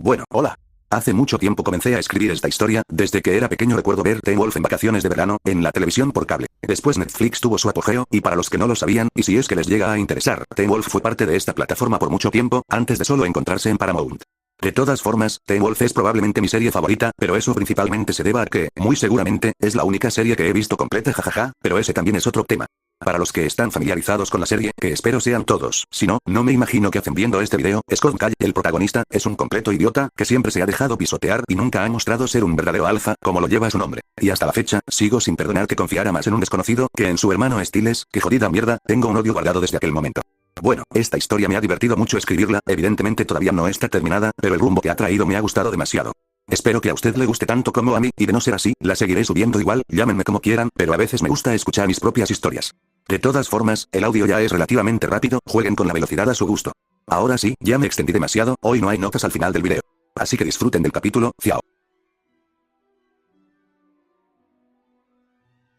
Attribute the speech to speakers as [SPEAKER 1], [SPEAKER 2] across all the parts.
[SPEAKER 1] Bueno, hola. Hace mucho tiempo comencé a escribir esta historia, desde que era pequeño recuerdo ver Teen Wolf en vacaciones de verano, en la televisión por cable. Después Netflix tuvo su apogeo, y para los que no lo sabían, y si es que les llega a interesar, Teen Wolf fue parte de esta plataforma por mucho tiempo, antes de solo encontrarse en Paramount. De todas formas, Teen Wolf es probablemente mi serie favorita, pero eso principalmente se deba a que, muy seguramente, es la única serie que he visto completa jajaja, pero ese también es otro tema. Para los que están familiarizados con la serie, que espero sean todos, si no, no me imagino qué hacen viendo este video. Scott Call, el protagonista, es un completo idiota, que siempre se ha dejado pisotear y nunca ha mostrado ser un verdadero alfa, como lo lleva su nombre. Y hasta la fecha, sigo sin perdonar que confiara más en un desconocido, que en su hermano Styles, que jodida mierda, tengo un odio guardado desde aquel momento. Bueno, esta historia me ha divertido mucho escribirla, evidentemente todavía no está terminada, pero el rumbo que ha traído me ha gustado demasiado. Espero que a usted le guste tanto como a mí, y de no ser así, la seguiré subiendo igual, llámenme como quieran, pero a veces me gusta escuchar mis propias historias. De todas formas, el audio ya es relativamente rápido, jueguen con la velocidad a su gusto. Ahora sí, ya me extendí demasiado, hoy no hay notas al final del video. Así que disfruten del capítulo, ciao.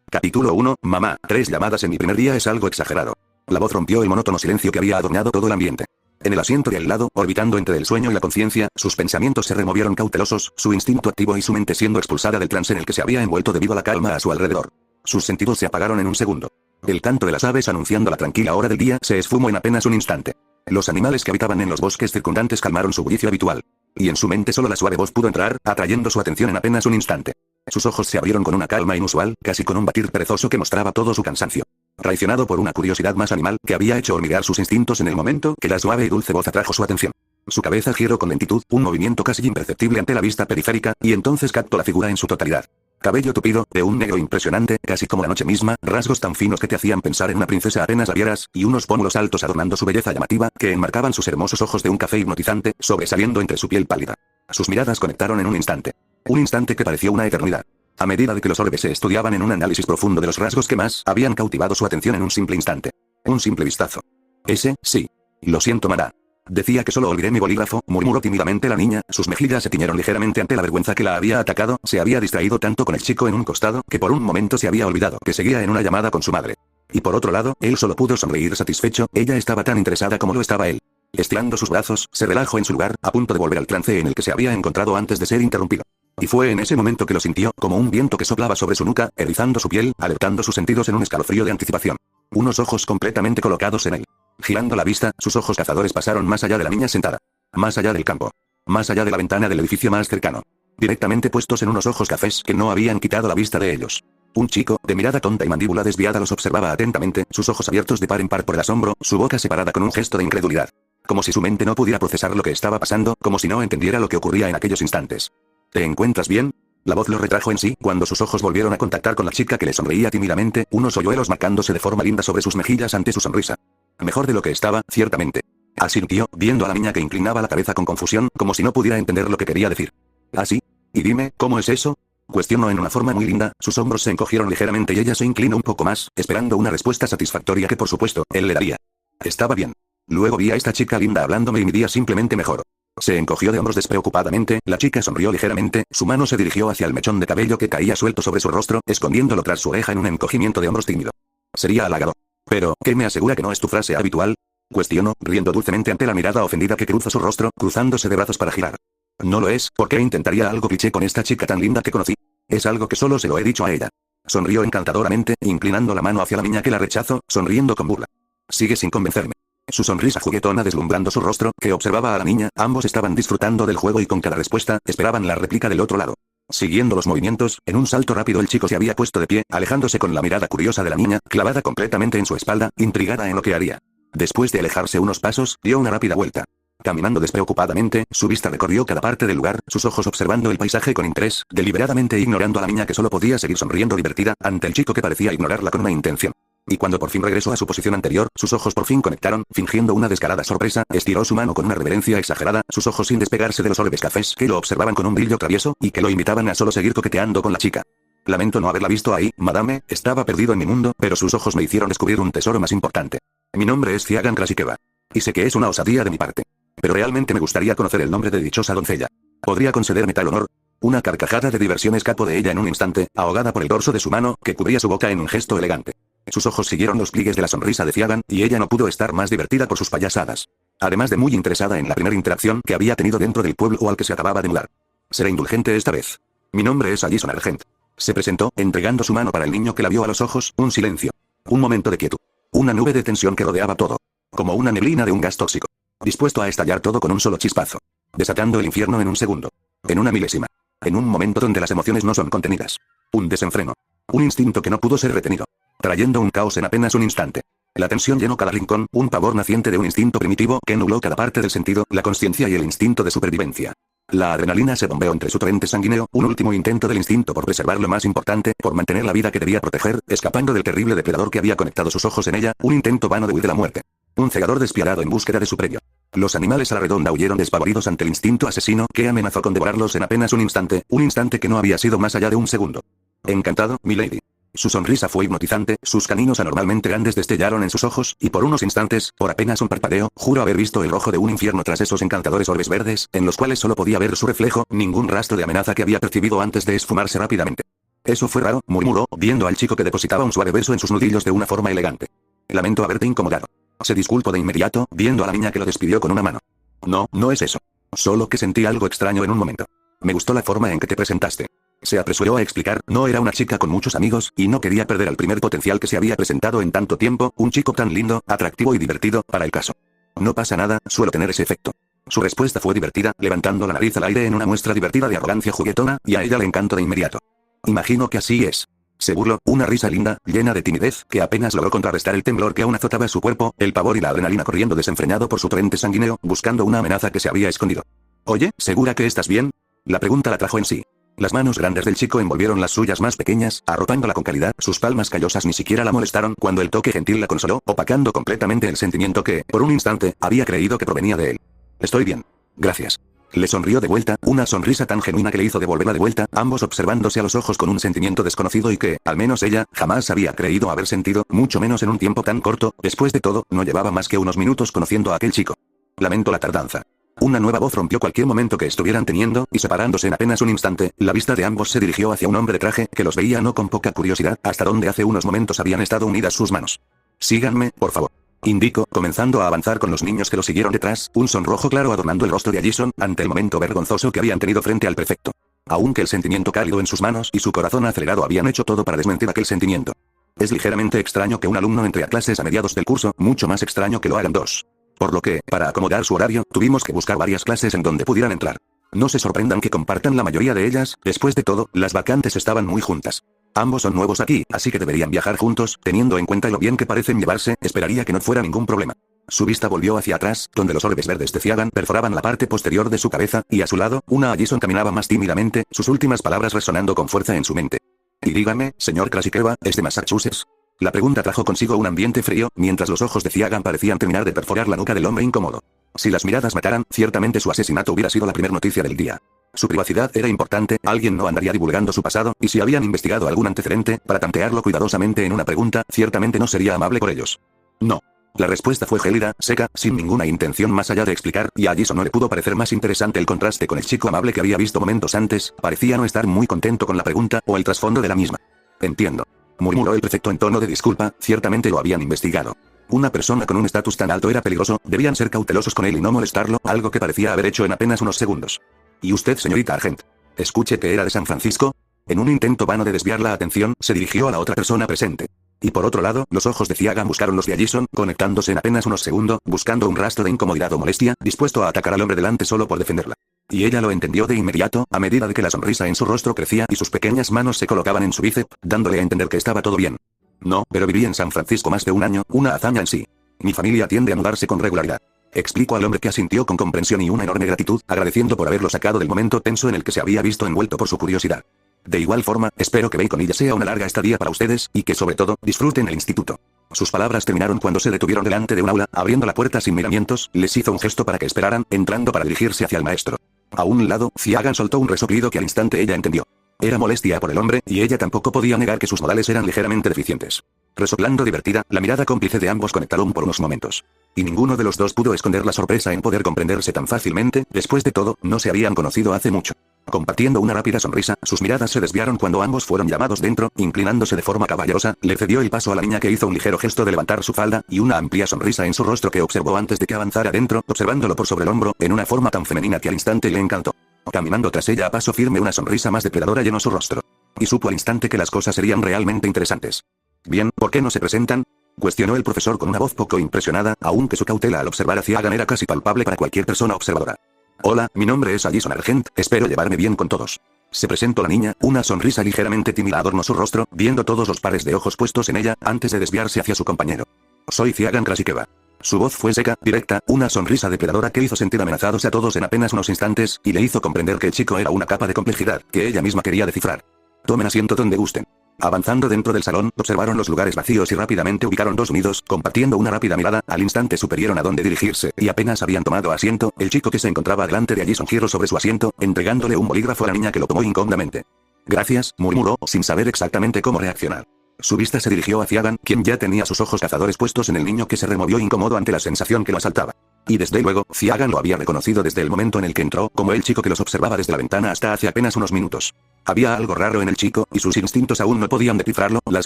[SPEAKER 1] Capítulo 1, mamá, 3 llamadas en mi primer día es algo exagerado. La voz rompió el monótono silencio que había adornado todo el ambiente. En el asiento de al lado, orbitando entre el sueño y la conciencia, sus pensamientos se removieron cautelosos, su instinto activo y su mente siendo expulsada del trance en el que se había envuelto debido a la calma a su alrededor. Sus sentidos se apagaron en un segundo. El canto de las aves anunciando la tranquila hora del día se esfumó en apenas un instante. Los animales que habitaban en los bosques circundantes calmaron su bullicio habitual. Y en su mente solo la suave voz pudo entrar, atrayendo su atención en apenas un instante. Sus ojos se abrieron con una calma inusual, casi con un batir perezoso que mostraba todo su cansancio. Traicionado por una curiosidad más animal, que había hecho hormiguear sus instintos en el momento que la suave y dulce voz atrajo su atención. Su cabeza giró con lentitud, un movimiento casi imperceptible ante la vista periférica, y entonces captó la figura en su totalidad. Cabello tupido, de un negro impresionante, casi como la noche misma, rasgos tan finos que te hacían pensar en una princesa apenas la vieras, y unos pómulos altos adornando su belleza llamativa, que enmarcaban sus hermosos ojos de un café hipnotizante, sobresaliendo entre su piel pálida. Sus miradas conectaron en un instante. Un instante que pareció una eternidad. A medida de que los orbes se estudiaban en un análisis profundo de los rasgos que más habían cautivado su atención en un simple instante. Un simple vistazo. Ese, sí. Lo siento, mamá. Decía que solo olvidé mi bolígrafo, murmuró tímidamente la niña, sus mejillas se tiñeron ligeramente ante la vergüenza que la había atacado, se había distraído tanto con el chico en un costado, que por un momento se había olvidado que seguía en una llamada con su madre. Y por otro lado, él solo pudo sonreír satisfecho, ella estaba tan interesada como lo estaba él. Estirando sus brazos, se relajó en su lugar, a punto de volver al trance en el que se había encontrado antes de ser interrumpido. Y fue en ese momento que lo sintió, como un viento que soplaba sobre su nuca, erizando su piel, alertando sus sentidos en un escalofrío de anticipación. Unos ojos completamente colocados en él. Girando la vista, sus ojos cazadores pasaron más allá de la niña sentada. Más allá del campo. Más allá de la ventana del edificio más cercano. Directamente puestos en unos ojos cafés que no habían quitado la vista de ellos. Un chico, de mirada tonta y mandíbula desviada los observaba atentamente, sus ojos abiertos de par en par por el asombro, su boca separada con un gesto de incredulidad. Como si su mente no pudiera procesar lo que estaba pasando, como si no entendiera lo que ocurría en aquellos instantes. ¿Te encuentras bien? La voz lo retrajo en sí, cuando sus ojos volvieron a contactar con la chica que le sonreía tímidamente, unos hoyuelos marcándose de forma linda sobre sus mejillas ante su sonrisa. Mejor de lo que estaba, ciertamente. Asintió, viendo a la niña que inclinaba la cabeza con confusión, como si no pudiera entender lo que quería decir. ¿Ah, sí? Y dime, ¿cómo es eso? Cuestionó en una forma muy linda, sus hombros se encogieron ligeramente y ella se inclinó un poco más, esperando una respuesta satisfactoria que por supuesto, él le daría. Estaba bien. Luego vi a esta chica linda hablándome y mi día simplemente mejoró. Se encogió de hombros despreocupadamente, la chica sonrió ligeramente, su mano se dirigió hacia el mechón de cabello que caía suelto sobre su rostro, escondiéndolo tras su oreja en un encogimiento de hombros tímido. Sería halagador. Pero, ¿qué me asegura que no es tu frase habitual? Cuestionó, riendo dulcemente ante la mirada ofendida que cruzó su rostro, cruzándose de brazos para girar. No lo es, ¿por qué intentaría algo cliché con esta chica tan linda que conocí? Es algo que solo se lo he dicho a ella. Sonrió encantadoramente, inclinando la mano hacia la niña que la rechazó, sonriendo con burla. Sigue sin convencerme. Su sonrisa juguetona deslumbrando su rostro, que observaba a la niña, ambos estaban disfrutando del juego y con cada respuesta, esperaban la réplica del otro lado. Siguiendo los movimientos, en un salto rápido el chico se había puesto de pie, alejándose con la mirada curiosa de la niña, clavada completamente en su espalda, intrigada en lo que haría. Después de alejarse unos pasos, dio una rápida vuelta. Caminando despreocupadamente, su vista recorrió cada parte del lugar, sus ojos observando el paisaje con interés, deliberadamente ignorando a la niña que solo podía seguir sonriendo divertida, ante el chico que parecía ignorarla con una intención. Y cuando por fin regresó a su posición anterior, sus ojos por fin conectaron, fingiendo una descarada sorpresa, estiró su mano con una reverencia exagerada, sus ojos sin despegarse de los orbes cafés que lo observaban con un brillo travieso, y que lo invitaban a solo seguir coqueteando con la chica. Lamento no haberla visto ahí, madame, estaba perdido en mi mundo, pero sus ojos me hicieron descubrir un tesoro más importante. Mi nombre es Thiagan Krasikeva. Y sé que es una osadía de mi parte. Pero realmente me gustaría conocer el nombre de dichosa doncella. ¿Podría concederme tal honor? Una carcajada de diversión escapó de ella en un instante, ahogada por el dorso de su mano, que cubría su boca en un gesto elegante. Sus ojos siguieron los pliegues de la sonrisa de Thiagan, y ella no pudo estar más divertida por sus payasadas. Además de muy interesada en la primera interacción que había tenido dentro del pueblo o al que se acababa de mudar. Seré indulgente esta vez. Mi nombre es Allison Argent. Se presentó, entregando su mano para el niño que la vio a los ojos, un silencio. Un momento de quietud. Una nube de tensión que rodeaba todo. Como una neblina de un gas tóxico. Dispuesto a estallar todo con un solo chispazo. Desatando el infierno en un segundo. En una milésima. En un momento donde las emociones no son contenidas. Un desenfreno. Un instinto que no pudo ser retenido. Trayendo un caos en apenas un instante. La tensión llenó cada rincón, un pavor naciente de un instinto primitivo que nubló cada parte del sentido, la consciencia y el instinto de supervivencia. La adrenalina se bombeó entre su torrente sanguíneo, un último intento del instinto por preservar lo más importante, por mantener la vida que debía proteger, escapando del terrible depredador que había conectado sus ojos en ella, un intento vano de huir de la muerte. Un cegador despiadado en búsqueda de su premio. Los animales a la redonda huyeron despavoridos ante el instinto asesino que amenazó con devorarlos en apenas un instante que no había sido más allá de un segundo. Encantado, milady. Su sonrisa fue hipnotizante, sus caninos anormalmente grandes destellaron en sus ojos, y por unos instantes, por apenas un parpadeo, juro haber visto el rojo de un infierno tras esos encantadores orbes verdes, en los cuales solo podía ver su reflejo, ningún rastro de amenaza que había percibido antes de esfumarse rápidamente. Eso fue raro, murmuró, viendo al chico que depositaba un suave beso en sus nudillos de una forma elegante. Lamento haberte incomodado. Se disculpó de inmediato, viendo a la niña que lo despidió con una mano. No, no es eso. Solo que sentí algo extraño en un momento. Me gustó la forma en que te presentaste. Se apresuró a explicar, no era una chica con muchos amigos, y no quería perder al primer potencial que se había presentado en tanto tiempo, un chico tan lindo, atractivo y divertido, para el caso. No pasa nada, suelo tener ese efecto. Su respuesta fue divertida, levantando la nariz al aire en una muestra divertida de arrogancia juguetona, y a ella le encantó de inmediato. Imagino que así es. Se burló, una risa linda, llena de timidez, que apenas logró contrarrestar el temblor que aún azotaba su cuerpo, el pavor y la adrenalina corriendo desenfrenado por su torrente sanguíneo, buscando una amenaza que se había escondido. Oye, ¿segura que estás bien? La pregunta la trajo en sí. Las manos grandes del chico envolvieron las suyas más pequeñas, arropándola con calidad, sus palmas callosas ni siquiera la molestaron cuando el toque gentil la consoló, opacando completamente el sentimiento que, por un instante, había creído que provenía de él. Estoy bien. Gracias. Le sonrió de vuelta, una sonrisa tan genuina que le hizo devolverla de vuelta, ambos observándose a los ojos con un sentimiento desconocido y que, al menos ella, jamás había creído haber sentido, mucho menos en un tiempo tan corto, después de todo, no llevaba más que unos minutos conociendo a aquel chico. Lamento la tardanza. Una nueva voz rompió cualquier momento que estuvieran teniendo, y separándose en apenas un instante, la vista de ambos se dirigió hacia un hombre de traje, que los veía no con poca curiosidad, hasta donde hace unos momentos habían estado unidas sus manos. Síganme, por favor. Indicó, comenzando a avanzar con los niños que lo siguieron detrás, un sonrojo claro adornando el rostro de Allison, ante el momento vergonzoso que habían tenido frente al prefecto. Aunque el sentimiento cálido en sus manos y su corazón acelerado habían hecho todo para desmentir aquel sentimiento. Es ligeramente extraño que un alumno entre a clases a mediados del curso, mucho más extraño que lo hagan dos. Por lo que, para acomodar su horario, tuvimos que buscar varias clases en donde pudieran entrar. No se sorprendan que compartan la mayoría de ellas, después de todo, las vacantes estaban muy juntas. Ambos son nuevos aquí, así que deberían viajar juntos, teniendo en cuenta lo bien que parecen llevarse, esperaría que no fuera ningún problema. Su vista volvió hacia atrás, donde los orbes verdes de Ciagan perforaban la parte posterior de su cabeza, y a su lado, una Allison caminaba más tímidamente, sus últimas palabras resonando con fuerza en su mente. Y dígame, señor Krasikewa, ¿es de Massachusetts? La pregunta trajo consigo un ambiente frío, mientras los ojos de Ciagan parecían terminar de perforar la nuca del hombre incómodo. Si las miradas mataran, ciertamente su asesinato hubiera sido la primera noticia del día. Su privacidad era importante, alguien no andaría divulgando su pasado, y si habían investigado algún antecedente, para tantearlo cuidadosamente en una pregunta, ciertamente no sería amable por ellos. No. La respuesta fue gélida, seca, sin ninguna intención más allá de explicar, y a Allison no le pudo parecer más interesante el contraste con el chico amable que había visto momentos antes, parecía no estar muy contento con la pregunta, o el trasfondo de la misma. Entiendo. Murmuró el prefecto en tono de disculpa, ciertamente lo habían investigado. Una persona con un estatus tan alto era peligroso, debían ser cautelosos con él y no molestarlo, algo que parecía haber hecho en apenas unos segundos. ¿Y usted, señorita Argent? Escuche que era de San Francisco. En un intento vano de desviar la atención, se dirigió a la otra persona presente. Y por otro lado, los ojos de Ciagan buscaron los de Allison, conectándose en apenas unos segundos, buscando un rastro de incomodidad o molestia, dispuesto a atacar al hombre delante solo por defenderla. Y ella lo entendió de inmediato, a medida de que la sonrisa en su rostro crecía y sus pequeñas manos se colocaban en su bíceps, dándole a entender que estaba todo bien. No, pero viví en San Francisco más de un año, una hazaña en sí. Mi familia tiende a mudarse con regularidad. Explicó al hombre que asintió con comprensión y una enorme gratitud, agradeciendo por haberlo sacado del momento tenso en el que se había visto envuelto por su curiosidad. De igual forma, espero que Bacon sea una larga estadía para ustedes, y que sobre todo, disfruten el instituto. Sus palabras terminaron cuando se detuvieron delante de un aula, abriendo la puerta sin miramientos, les hizo un gesto para que esperaran, entrando para dirigirse hacia el maestro. A un lado, Ciagan soltó un resoplido que al instante ella entendió. Era molestia por el hombre, y ella tampoco podía negar que sus modales eran ligeramente deficientes. Resoplando divertida, la mirada cómplice de ambos conectaron por unos momentos. Y ninguno de los dos pudo esconder la sorpresa en poder comprenderse tan fácilmente, después de todo, no se habían conocido hace mucho. Compartiendo una rápida sonrisa, sus miradas se desviaron cuando ambos fueron llamados dentro. Inclinándose de forma caballerosa, le cedió el paso a la niña, que hizo un ligero gesto de levantar su falda, y una amplia sonrisa en su rostro que observó antes de que avanzara dentro, observándolo por sobre el hombro, en una forma tan femenina que al instante le encantó. Caminando tras ella a paso firme, una sonrisa más depredadora llenó su rostro. Y supo al instante que las cosas serían realmente interesantes. Bien, ¿por qué no se presentan?, cuestionó el profesor con una voz poco impresionada, aunque su cautela al observar a Ciagan era casi palpable para cualquier persona observadora. Hola, mi nombre es Allison Argent, espero llevarme bien con todos. Se presentó la niña, una sonrisa ligeramente tímida adornó su rostro, viendo todos los pares de ojos puestos en ella, antes de desviarse hacia su compañero. Soy Ciagan Krasikeva. Su voz fue seca, directa, una sonrisa depredadora que hizo sentir amenazados a todos en apenas unos instantes, y le hizo comprender que el chico era una capa de complejidad, que ella misma quería descifrar. Tomen asiento donde gusten. Avanzando dentro del salón, observaron los lugares vacíos y rápidamente ubicaron dos nidos, compartiendo una rápida mirada, al instante supieron a dónde dirigirse, y apenas habían tomado asiento, el chico que se encontraba delante de Allison giró sobre su asiento, entregándole un bolígrafo a la niña, que lo tomó incómodamente. Gracias, murmuró, sin saber exactamente cómo reaccionar. Su vista se dirigió hacia Ciagan, quien ya tenía sus ojos cazadores puestos en el niño, que se removió incómodo ante la sensación que lo asaltaba. Y desde luego, Ciagan lo había reconocido desde el momento en el que entró, como el chico que los observaba desde la ventana hasta hace apenas unos minutos. Había algo raro en el chico, y sus instintos aún no podían descifrarlo, las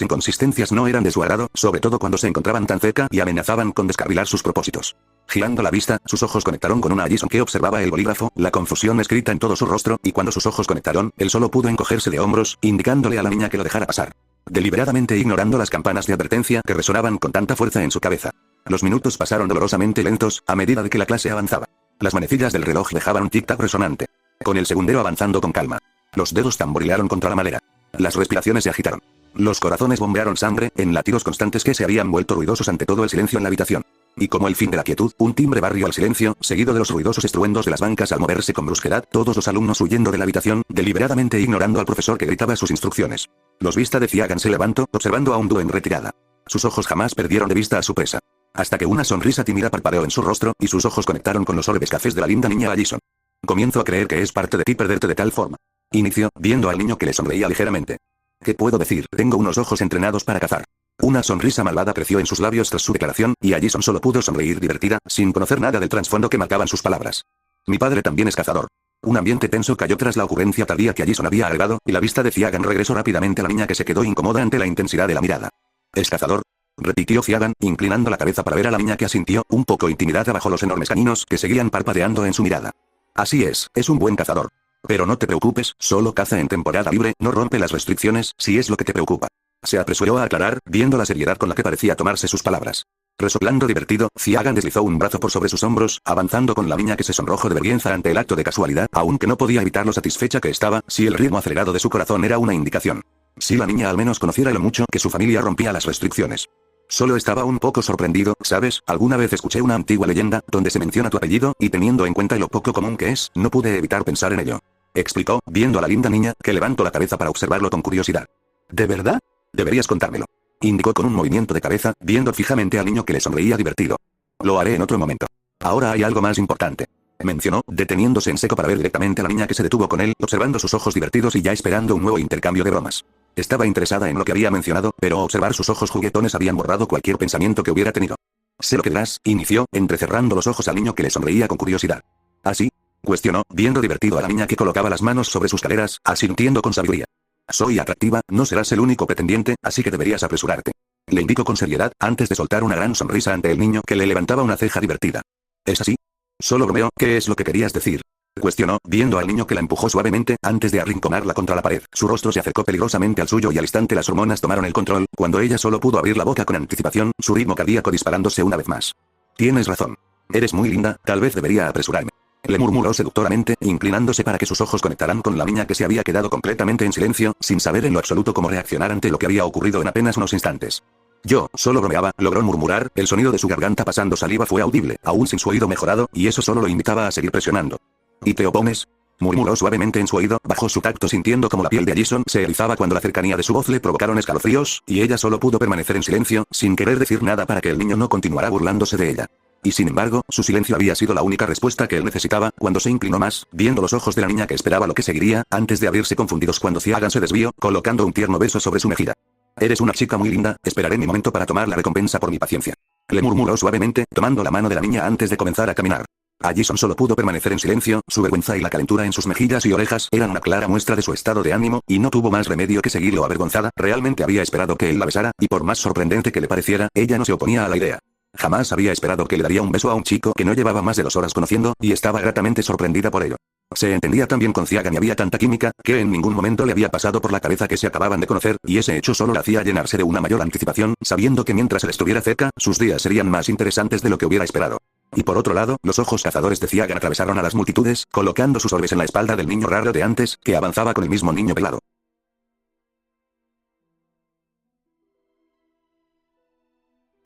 [SPEAKER 1] inconsistencias no eran de su agrado, sobre todo cuando se encontraban tan cerca y amenazaban con descarrilar sus propósitos. Girando la vista, sus ojos conectaron con una Allison que observaba el bolígrafo, la confusión escrita en todo su rostro, y cuando sus ojos conectaron, él solo pudo encogerse de hombros, indicándole a la niña que lo dejara pasar. Deliberadamente ignorando las campanas de advertencia que resonaban con tanta fuerza en su cabeza. Los minutos pasaron dolorosamente lentos, a medida de que la clase avanzaba. Las manecillas del reloj dejaban un tic-tac resonante. Con el segundero avanzando con calma. Los dedos tamborilearon contra la madera. Las respiraciones se agitaron. Los corazones bombearon sangre, en latidos constantes que se habían vuelto ruidosos ante todo el silencio en la habitación. Y como el fin de la quietud, un timbre barrió al silencio, seguido de los ruidosos estruendos de las bancas al moverse con brusquedad, todos los alumnos huyendo de la habitación, deliberadamente ignorando al profesor que gritaba sus instrucciones. Los vista de Ciagan se levantó, observando a un dúo en retirada. Sus ojos jamás perdieron de vista a su presa. Hasta que una sonrisa tímida parpadeó en su rostro, y sus ojos conectaron con los orbes cafés de la linda niña Allison. Comienzo a creer que es parte de ti perderte de tal forma. Inició, viendo al niño que le sonreía ligeramente. ¿Qué puedo decir? Tengo unos ojos entrenados para cazar. Una sonrisa malvada creció en sus labios tras su declaración, y Allison solo pudo sonreír divertida, sin conocer nada del trasfondo que marcaban sus palabras. Mi padre también es cazador. Un ambiente tenso cayó tras la ocurrencia tardía que Allison había agregado, y la vista de Ciagan regresó rápidamente a la niña, que se quedó incómoda ante la intensidad de la mirada. ¿Es cazador?, repitió Ciagan, inclinando la cabeza para ver a la niña, que asintió, un poco intimidada bajo los enormes caninos que seguían parpadeando en su mirada. Así es un buen cazador. Pero no te preocupes, solo caza en temporada libre, no rompe las restricciones, si es lo que te preocupa. Se apresuró a aclarar, viendo la seriedad con la que parecía tomarse sus palabras. Resoplando divertido, Ciagan deslizó un brazo por sobre sus hombros, avanzando con la niña, que se sonrojó de vergüenza ante el acto de casualidad, aunque no podía evitar lo satisfecha que estaba, si el ritmo acelerado de su corazón era una indicación. Si la niña al menos conociera lo mucho que su familia rompía las restricciones. Solo estaba un poco sorprendido, ¿sabes? Alguna vez escuché una antigua leyenda, donde se menciona tu apellido, y teniendo en cuenta lo poco común que es, no pude evitar pensar en ello. Explicó, viendo a la linda niña, que levantó la cabeza para observarlo con curiosidad. ¿De verdad? Deberías contármelo. Indicó con un movimiento de cabeza, viendo fijamente al niño, que le sonreía divertido. Lo haré en otro momento. Ahora hay algo más importante. Mencionó, deteniéndose en seco para ver directamente a la niña, que se detuvo con él, observando sus ojos divertidos y ya esperando un nuevo intercambio de bromas. Estaba interesada en lo que había mencionado, pero observar sus ojos juguetones habían borrado cualquier pensamiento que hubiera tenido. Sé lo que dirás, inició, entrecerrando los ojos al niño, que le sonreía con curiosidad. ¿Así? Cuestionó, viendo divertido a la niña, que colocaba las manos sobre sus caderas, asintiendo con sabiduría. Soy atractiva, no serás el único pretendiente, así que deberías apresurarte. Le indicó con seriedad, antes de soltar una gran sonrisa ante el niño, que le levantaba una ceja divertida. ¿Es así? Solo bromeo, ¿qué es lo que querías decir? Cuestionó, viendo al niño, que la empujó suavemente, antes de arrinconarla contra la pared. Su rostro se acercó peligrosamente al suyo, y al instante las hormonas tomaron el control, cuando ella solo pudo abrir la boca con anticipación, su ritmo cardíaco disparándose una vez más. Tienes razón. Eres muy linda, tal vez debería apresurarme. Le murmuró seductoramente, inclinándose para que sus ojos conectaran con la niña, que se había quedado completamente en silencio, sin saber en lo absoluto cómo reaccionar ante lo que había ocurrido en apenas unos instantes. Yo, solo bromeaba, logró murmurar, el sonido de su garganta pasando saliva fue audible, aún sin su oído mejorado, y eso solo lo invitaba a seguir presionando. ¿Y te opones?, murmuró suavemente en su oído, bajo su tacto, sintiendo como la piel de Allison se erizaba cuando la cercanía de su voz le provocaron escalofríos, y ella solo pudo permanecer en silencio, sin querer decir nada para que el niño no continuara burlándose de ella. Y sin embargo, su silencio había sido la única respuesta que él necesitaba, cuando se inclinó más, viendo los ojos de la niña, que esperaba lo que seguiría, antes de abrirse confundidos cuando Ciagan se desvió, colocando un tierno beso sobre su mejilla. Eres una chica muy linda, esperaré mi momento para tomar la recompensa por mi paciencia. Le murmuró suavemente, tomando la mano de la niña antes de comenzar a caminar. Allison solo pudo permanecer en silencio, su vergüenza y la calentura en sus mejillas y orejas eran una clara muestra de su estado de ánimo, y no tuvo más remedio que seguirlo avergonzada. Realmente había esperado que él la besara, y por más sorprendente que le pareciera, ella no se oponía a la idea. Jamás había esperado que le daría un beso a un chico que no llevaba más de 2 horas conociendo, y estaba gratamente sorprendida por ello. Se entendía tan bien con Ciagan y había tanta química, que en ningún momento le había pasado por la cabeza que se acababan de conocer, y ese hecho solo la hacía llenarse de una mayor anticipación, sabiendo que mientras él estuviera cerca, sus días serían más interesantes de lo que hubiera esperado. Y por otro lado, los ojos cazadores de Ciagan atravesaron a las multitudes, colocando sus orbes en la espalda del niño raro de antes, que avanzaba con el mismo niño pelado.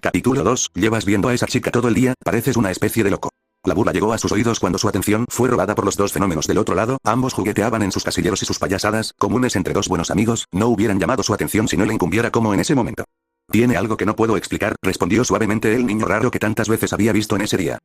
[SPEAKER 1] Capítulo 2, llevas viendo a esa chica todo el día, pareces una especie de loco. La burla llegó a sus oídos cuando su atención fue robada por los dos fenómenos del otro lado, ambos jugueteaban en sus casilleros y sus payasadas, comunes entre dos buenos amigos, no hubieran llamado su atención si no le incumbiera como en ese momento. Tiene algo que no puedo explicar, respondió suavemente el niño raro que tantas veces había visto en ese día.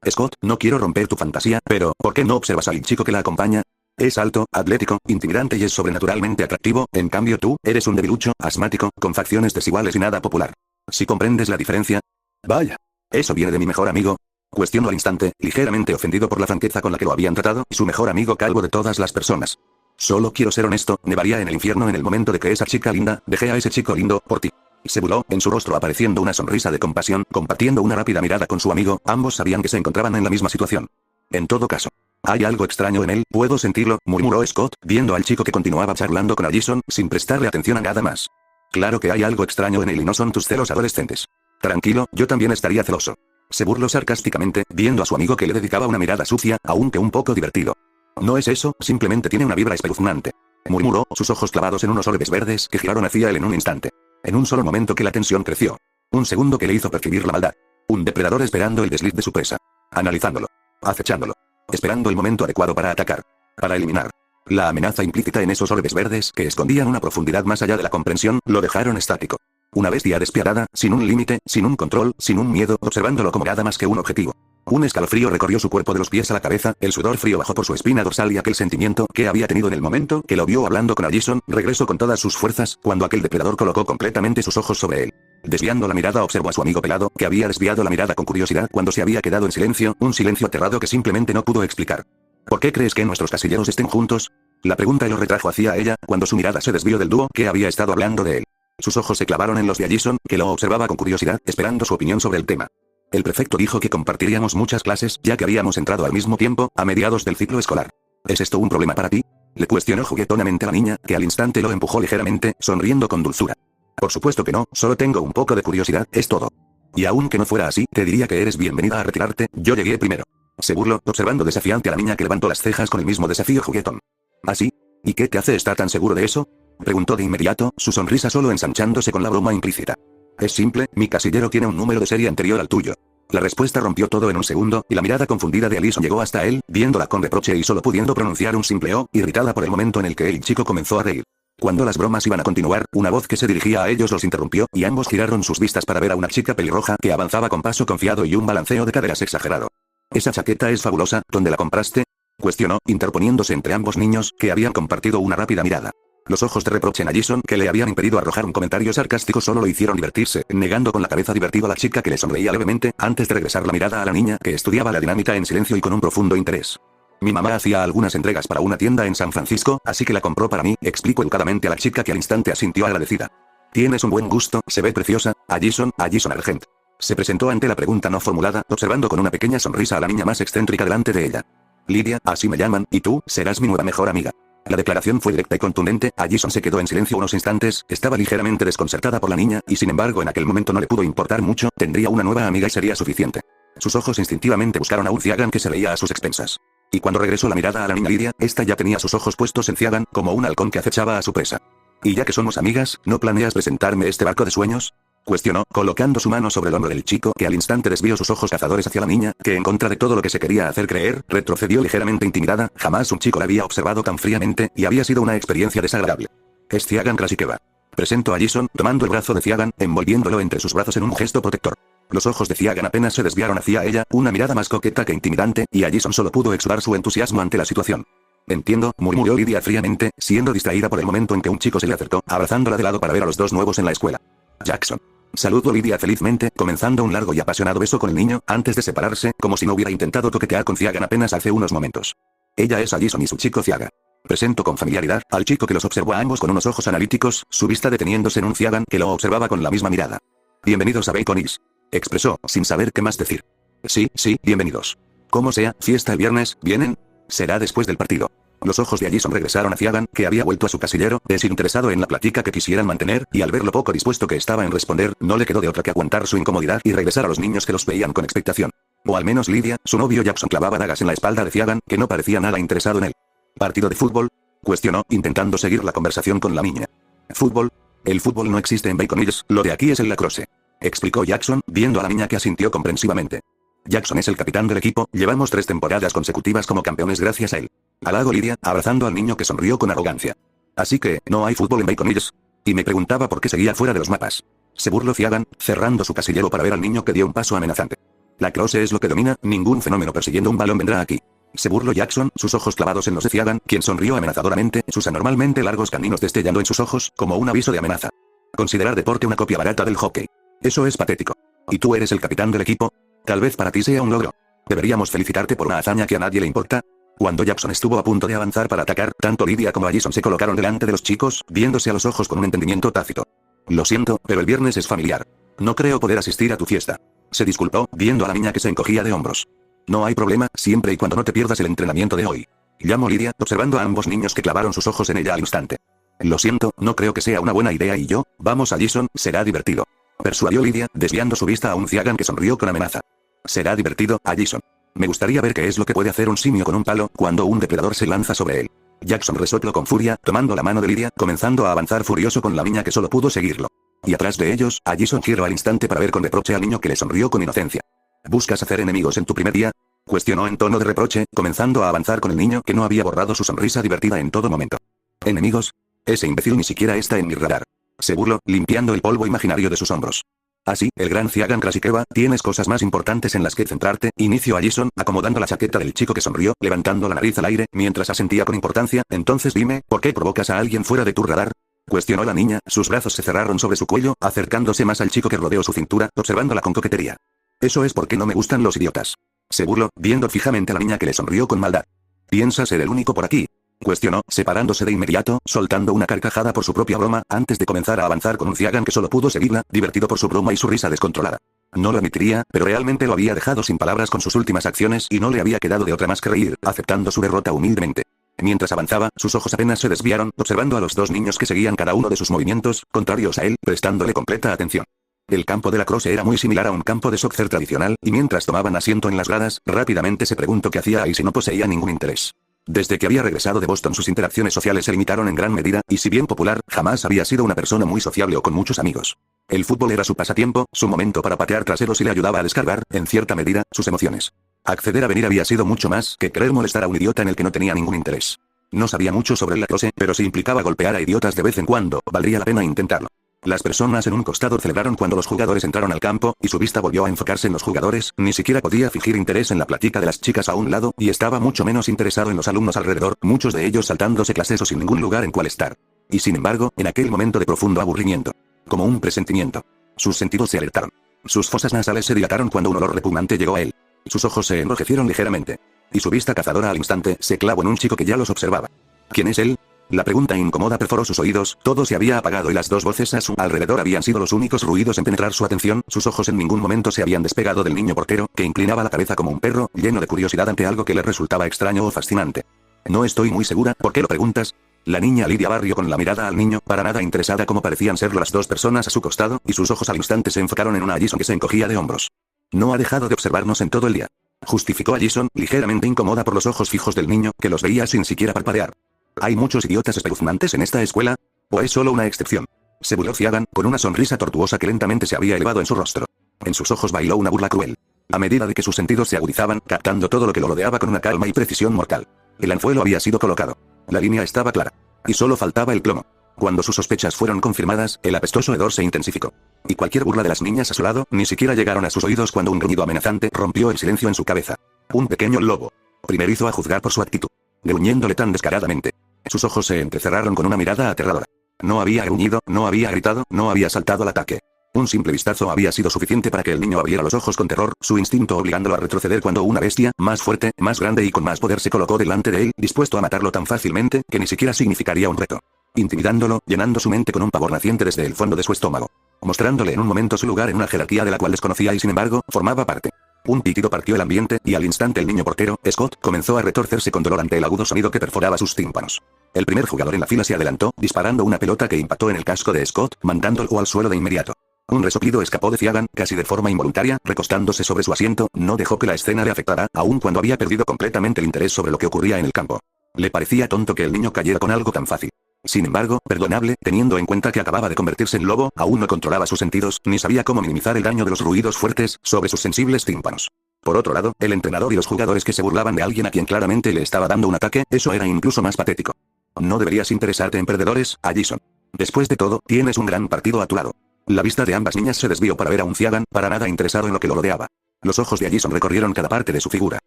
[SPEAKER 1] Scott, no quiero romper tu fantasía, pero, ¿por qué no observas al chico que la acompaña? Es alto, atlético, intimidante y es sobrenaturalmente atractivo, en cambio tú, eres un debilucho, asmático, con facciones desiguales y nada popular. ¿Sí comprendes la diferencia? Vaya. ¿Eso viene de mi mejor amigo? Cuestionó al instante, ligeramente ofendido por la franqueza con la que lo habían tratado, y su mejor amigo calvo de todas las personas. Solo quiero ser honesto, nevaría en el infierno en el momento de que esa chica linda, dejé a ese chico lindo, por ti. Se burló, en su rostro apareciendo una sonrisa de compasión, compartiendo una rápida mirada con su amigo, ambos sabían que se encontraban en la misma situación. En todo caso. Hay algo extraño en él, puedo sentirlo, murmuró Scott, viendo al chico que continuaba charlando con Allison, sin prestarle atención a nada más. Claro que hay algo extraño en él y no son tus celos adolescentes. Tranquilo, yo también estaría celoso. Se burló sarcásticamente, viendo a su amigo que le dedicaba una mirada sucia, aunque un poco divertido. No es eso, simplemente tiene una vibra espeluznante. Murmuró, sus ojos clavados en unos orbes verdes que giraron hacia él en un instante. En un solo momento que la tensión creció. Un segundo que le hizo percibir la maldad. Un depredador esperando el desliz de su presa. Analizándolo. Acechándolo. Esperando el momento adecuado para atacar. Para eliminar. La amenaza implícita en esos orbes verdes que escondían una profundidad más allá de la comprensión, lo dejaron estático. Una bestia despiadada, sin un límite, sin un control, sin un miedo, observándolo como nada más que un objetivo. Un escalofrío recorrió su cuerpo de los pies a la cabeza, el sudor frío bajó por su espina dorsal y aquel sentimiento que había tenido en el momento que lo vio hablando con Allison, regresó con todas sus fuerzas, cuando aquel depredador colocó completamente sus ojos sobre él. Desviando la mirada observó a su amigo pelado, que había desviado la mirada con curiosidad cuando se había quedado en silencio, un silencio aterrado que simplemente no pudo explicar. ¿Por qué crees que nuestros casilleros estén juntos? La pregunta lo retrajo hacia ella, cuando su mirada se desvió del dúo que había estado hablando de él. Sus ojos se clavaron en los de Allison, que lo observaba con curiosidad, esperando su opinión sobre el tema. El prefecto dijo que compartiríamos muchas clases, ya que habíamos entrado al mismo tiempo, a mediados del ciclo escolar. ¿Es esto un problema para ti? Le cuestionó juguetonamente la niña, que al instante lo empujó ligeramente, sonriendo con dulzura. Por supuesto que no, solo tengo un poco de curiosidad, es todo. Y aunque no fuera así, te diría que eres bienvenida a retirarte, yo llegué primero. Se burló, observando desafiante a la niña que levantó las cejas con el mismo desafío juguetón. ¿Ah, sí? ¿Y qué te hace estar tan seguro de eso? Preguntó de inmediato, su sonrisa solo ensanchándose con la broma implícita. Es simple, mi casillero tiene un número de serie anterior al tuyo. La respuesta rompió todo en un segundo, y la mirada confundida de Allison llegó hasta él, viéndola con reproche y solo pudiendo pronunciar un simple "oh", irritada por el momento en el que el chico comenzó a reír. Cuando las bromas iban a continuar, una voz que se dirigía a ellos los interrumpió, y ambos giraron sus vistas para ver a una chica pelirroja que avanzaba con paso confiado y un balanceo de caderas exagerado. ¿Esa chaqueta es fabulosa? ¿Dónde la compraste? Cuestionó, interponiéndose entre ambos niños, que habían compartido una rápida mirada. Los ojos de reproche en Allison, que le habían impedido arrojar un comentario sarcástico, solo lo hicieron divertirse, negando con la cabeza divertido a la chica que le sonreía levemente, antes de regresar la mirada a la niña, que estudiaba la dinámica en silencio y con un profundo interés. Mi mamá hacía algunas entregas para una tienda en San Francisco, así que la compró para mí, explicó educadamente a la chica que al instante asintió agradecida. Tienes un buen gusto, se ve preciosa, Allison Argent. Se presentó ante la pregunta no formulada, observando con una pequeña sonrisa a la niña más excéntrica delante de ella. Lidia, así me llaman, y tú, serás mi nueva mejor amiga. La declaración fue directa y contundente, Allison se quedó en silencio unos instantes, estaba ligeramente desconcertada por la niña, y sin embargo en aquel momento no le pudo importar mucho, tendría una nueva amiga y sería suficiente. Sus ojos instintivamente buscaron a un Ciagan que se reía a sus expensas. Y cuando regresó la mirada a la niña Lidia, esta ya tenía sus ojos puestos en Ciagan, como un halcón que acechaba a su presa. Y ya que somos amigas, ¿no planeas presentarme este barco de sueños? Cuestionó, colocando su mano sobre el hombro del chico que al instante desvió sus ojos cazadores hacia la niña, que en contra de todo lo que se quería hacer creer, retrocedió ligeramente intimidada, jamás un chico la había observado tan fríamente, y había sido una experiencia desagradable. Es Ciagan Krasikeva. Presentó a Allison, tomando el brazo de Ciagan, envolviéndolo entre sus brazos en un gesto protector. Los ojos de Ciagan apenas se desviaron hacia ella, una mirada más coqueta que intimidante, y Allison solo pudo exudar su entusiasmo ante la situación. Entiendo, murmuró Lidia fríamente, siendo distraída por el momento en que un chico se le acercó, abrazándola de lado para ver a los dos nuevos en la escuela. Jackson. Saludó Lidia felizmente, comenzando un largo y apasionado beso con el niño, antes de separarse, como si no hubiera intentado coquetear con Ciagan apenas hace unos momentos. Ella es Allison y su chico Ciaga. Presentó con familiaridad al chico que los observó a ambos con unos ojos analíticos, su vista deteniéndose en un Ciagan que lo observaba con la misma mirada. Bienvenidos a Bacon Hills. Expresó, sin saber qué más decir. Sí, bienvenidos. Como sea, fiesta el viernes, ¿vienen? Será después del partido. Los ojos de Allison regresaron a Ciagan, que había vuelto a su casillero, desinteresado en la plática que quisieran mantener, y al ver lo poco dispuesto que estaba en responder, no le quedó de otra que aguantar su incomodidad y regresar a los niños que los veían con expectación. O al menos Lidia, su novio Jackson clavaba dagas en la espalda de Ciagan, que no parecía nada interesado en él. ¿Partido de fútbol? Cuestionó, intentando seguir la conversación con la niña. ¿Fútbol? El fútbol no existe en Bacon Hills, lo de aquí es el lacrosse. Explicó Jackson, viendo a la niña que asintió comprensivamente. Jackson es el capitán del equipo, llevamos 3 temporadas consecutivas como campeones gracias a él. Halagó Lidia, abrazando al niño que sonrió con arrogancia. Así que, ¿no hay fútbol en Bacon Hills? Y me preguntaba por qué seguía fuera de los mapas. Se burló Ciagan, cerrando su casillero para ver al niño que dio un paso amenazante. La lacrosse es lo que domina, ningún fenómeno persiguiendo un balón vendrá aquí. Se burló Jackson, sus ojos clavados en los de Ciagan, quien sonrió amenazadoramente, sus anormalmente largos caninos destellando en sus ojos, como un aviso de amenaza. Considerar deporte una copia barata del hockey. Eso es patético. ¿Y tú eres el capitán del equipo? Tal vez para ti sea un logro. Deberíamos felicitarte por una hazaña que a nadie le importa. Cuando Jackson estuvo a punto de avanzar para atacar, tanto Lidia como Allison se colocaron delante de los chicos, viéndose a los ojos con un entendimiento tácito. Lo siento, pero el viernes es familiar. No creo poder asistir a tu fiesta. Se disculpó, viendo a la niña que se encogía de hombros. No hay problema, siempre y cuando no te pierdas el entrenamiento de hoy. Llamó Lidia, observando a ambos niños que clavaron sus ojos en ella al instante. Lo siento, no creo que sea una buena idea y yo, vamos Allison, será divertido. Persuadió Lidia, desviando su vista a un Ciagan que sonrió con amenaza. Será divertido, Allison. Me gustaría ver qué es lo que puede hacer un simio con un palo, cuando un depredador se lanza sobre él. Jackson resopló con furia, tomando la mano de Lidia, comenzando a avanzar furioso con la niña que solo pudo seguirlo. Y atrás de ellos, Allison giró al instante para ver con reproche al niño que le sonrió con inocencia. ¿Buscas hacer enemigos en tu primer día? Cuestionó en tono de reproche, comenzando a avanzar con el niño que no había borrado su sonrisa divertida en todo momento. ¿Enemigos? Ese imbécil ni siquiera está en mi radar. Se burló, limpiando el polvo imaginario de sus hombros. Así, el gran Ciagan Krasikeva, tienes cosas más importantes en las que centrarte, inició Allison, acomodando la chaqueta del chico que sonrió, levantando la nariz al aire, mientras asentía con importancia. Entonces dime, ¿por qué provocas a alguien fuera de tu radar? Cuestionó la niña, sus brazos se cerraron sobre su cuello, acercándose más al chico que rodeó su cintura, observándola con coquetería. Eso es porque no me gustan los idiotas. Se burló, viendo fijamente a la niña que le sonrió con maldad. ¿Piensas ser el único por aquí? Cuestionó, separándose de inmediato, soltando una carcajada por su propia broma, antes de comenzar a avanzar con un Ciagan que solo pudo seguirla, divertido por su broma y su risa descontrolada. No lo admitiría, pero realmente lo había dejado sin palabras con sus últimas acciones y no le había quedado de otra más que reír, aceptando su derrota humildemente. Mientras avanzaba, sus ojos apenas se desviaron, observando a los 2 niños que seguían cada uno de sus movimientos, contrarios a él, prestándole completa atención. El campo de lacrosse era muy similar a un campo de soccer tradicional, y mientras tomaban asiento en las gradas, rápidamente se preguntó qué hacía ahí si no poseía ningún interés. Desde que había regresado de Boston sus interacciones sociales se limitaron en gran medida, y si bien popular, jamás había sido una persona muy sociable o con muchos amigos. El fútbol era su pasatiempo, su momento para patear traseros y le ayudaba a descargar, en cierta medida, sus emociones. Acceder a venir había sido mucho más que querer molestar a un idiota en el que no tenía ningún interés. No sabía mucho sobre el lacrosse, pero si implicaba golpear a idiotas de vez en cuando, valdría la pena intentarlo. Las personas en un costado celebraron cuando los jugadores entraron al campo, y su vista volvió a enfocarse en los jugadores, ni siquiera podía fingir interés en la plática de las chicas a un lado, y estaba mucho menos interesado en los alumnos alrededor, muchos de ellos saltándose clases o sin ningún lugar en cual estar. Y sin embargo, en aquel momento de profundo aburrimiento. Como un presentimiento. Sus sentidos se alertaron. Sus fosas nasales se dilataron cuando un olor repugnante llegó a él. Sus ojos se enrojecieron ligeramente. Y su vista cazadora al instante se clavó en un chico que ya los observaba. ¿Quién es él? La pregunta incómoda perforó sus oídos, todo se había apagado y las 2 voces a su alrededor habían sido los únicos ruidos en penetrar su atención, sus ojos en ningún momento se habían despegado del niño portero, que inclinaba la cabeza como un perro, lleno de curiosidad ante algo que le resultaba extraño o fascinante. No estoy muy segura, ¿por qué lo preguntas? La niña Lidia barrió con la mirada al niño, para nada interesada como parecían serlo las 2 personas a su costado, y sus ojos al instante se enfocaron en una Allison que se encogía de hombros. No ha dejado de observarnos en todo el día. Justificó Allison, ligeramente incómoda por los ojos fijos del niño, que los veía sin siquiera parpadear. ¿Hay muchos idiotas espeluznantes en esta escuela? ¿O es solo una excepción? Se burló Ciagan, con una sonrisa tortuosa que lentamente se había elevado en su rostro. En sus ojos bailó una burla cruel. A medida de que sus sentidos se agudizaban, captando todo lo que lo rodeaba con una calma y precisión mortal. El anzuelo había sido colocado. La línea estaba clara. Y solo faltaba el plomo. Cuando sus sospechas fueron confirmadas, el apestoso hedor se intensificó. Y cualquier burla de las niñas a su lado, ni siquiera llegaron a sus oídos cuando un gruñido amenazante rompió el silencio en su cabeza. Un pequeño lobo. Primerizo a juzgar por su actitud. Gruñéndole tan descaradamente. Sus ojos se entrecerraron con una mirada aterradora. No había gruñido, no había gritado, no había saltado al ataque. Un simple vistazo había sido suficiente para que el niño abriera los ojos con terror, su instinto obligándolo a retroceder cuando una bestia, más fuerte, más grande y con más poder se colocó delante de él, dispuesto a matarlo tan fácilmente, que ni siquiera significaría un reto. Intimidándolo, llenando su mente con un pavor naciente desde el fondo de su estómago. Mostrándole en un momento su lugar en una jerarquía de la cual desconocía y sin embargo, formaba parte. Un pitido partió el ambiente, y al instante el niño portero, Scott, comenzó a retorcerse con dolor ante el agudo sonido que perforaba sus tímpanos. El primer jugador en la fila se adelantó, disparando una pelota que impactó en el casco de Scott, mandándolo al suelo de inmediato. Un resoplido escapó de Ciagan, casi de forma involuntaria, recostándose sobre su asiento, no dejó que la escena le afectara, aun cuando había perdido completamente el interés sobre lo que ocurría en el campo. Le parecía tonto que el niño cayera con algo tan fácil. Sin embargo, perdonable, teniendo en cuenta que acababa de convertirse en lobo, aún no controlaba sus sentidos, ni sabía cómo minimizar el daño de los ruidos fuertes, sobre sus sensibles tímpanos. Por otro lado, el entrenador y los jugadores que se burlaban de alguien a quien claramente le estaba dando un ataque, eso era incluso más patético. No deberías interesarte en perdedores, Allison. Después de todo, tienes un gran partido a tu lado. La vista de ambas niñas se desvió para ver a un Ciagan, para nada interesado en lo que lo rodeaba. Los ojos de Allison recorrieron cada parte de su figura.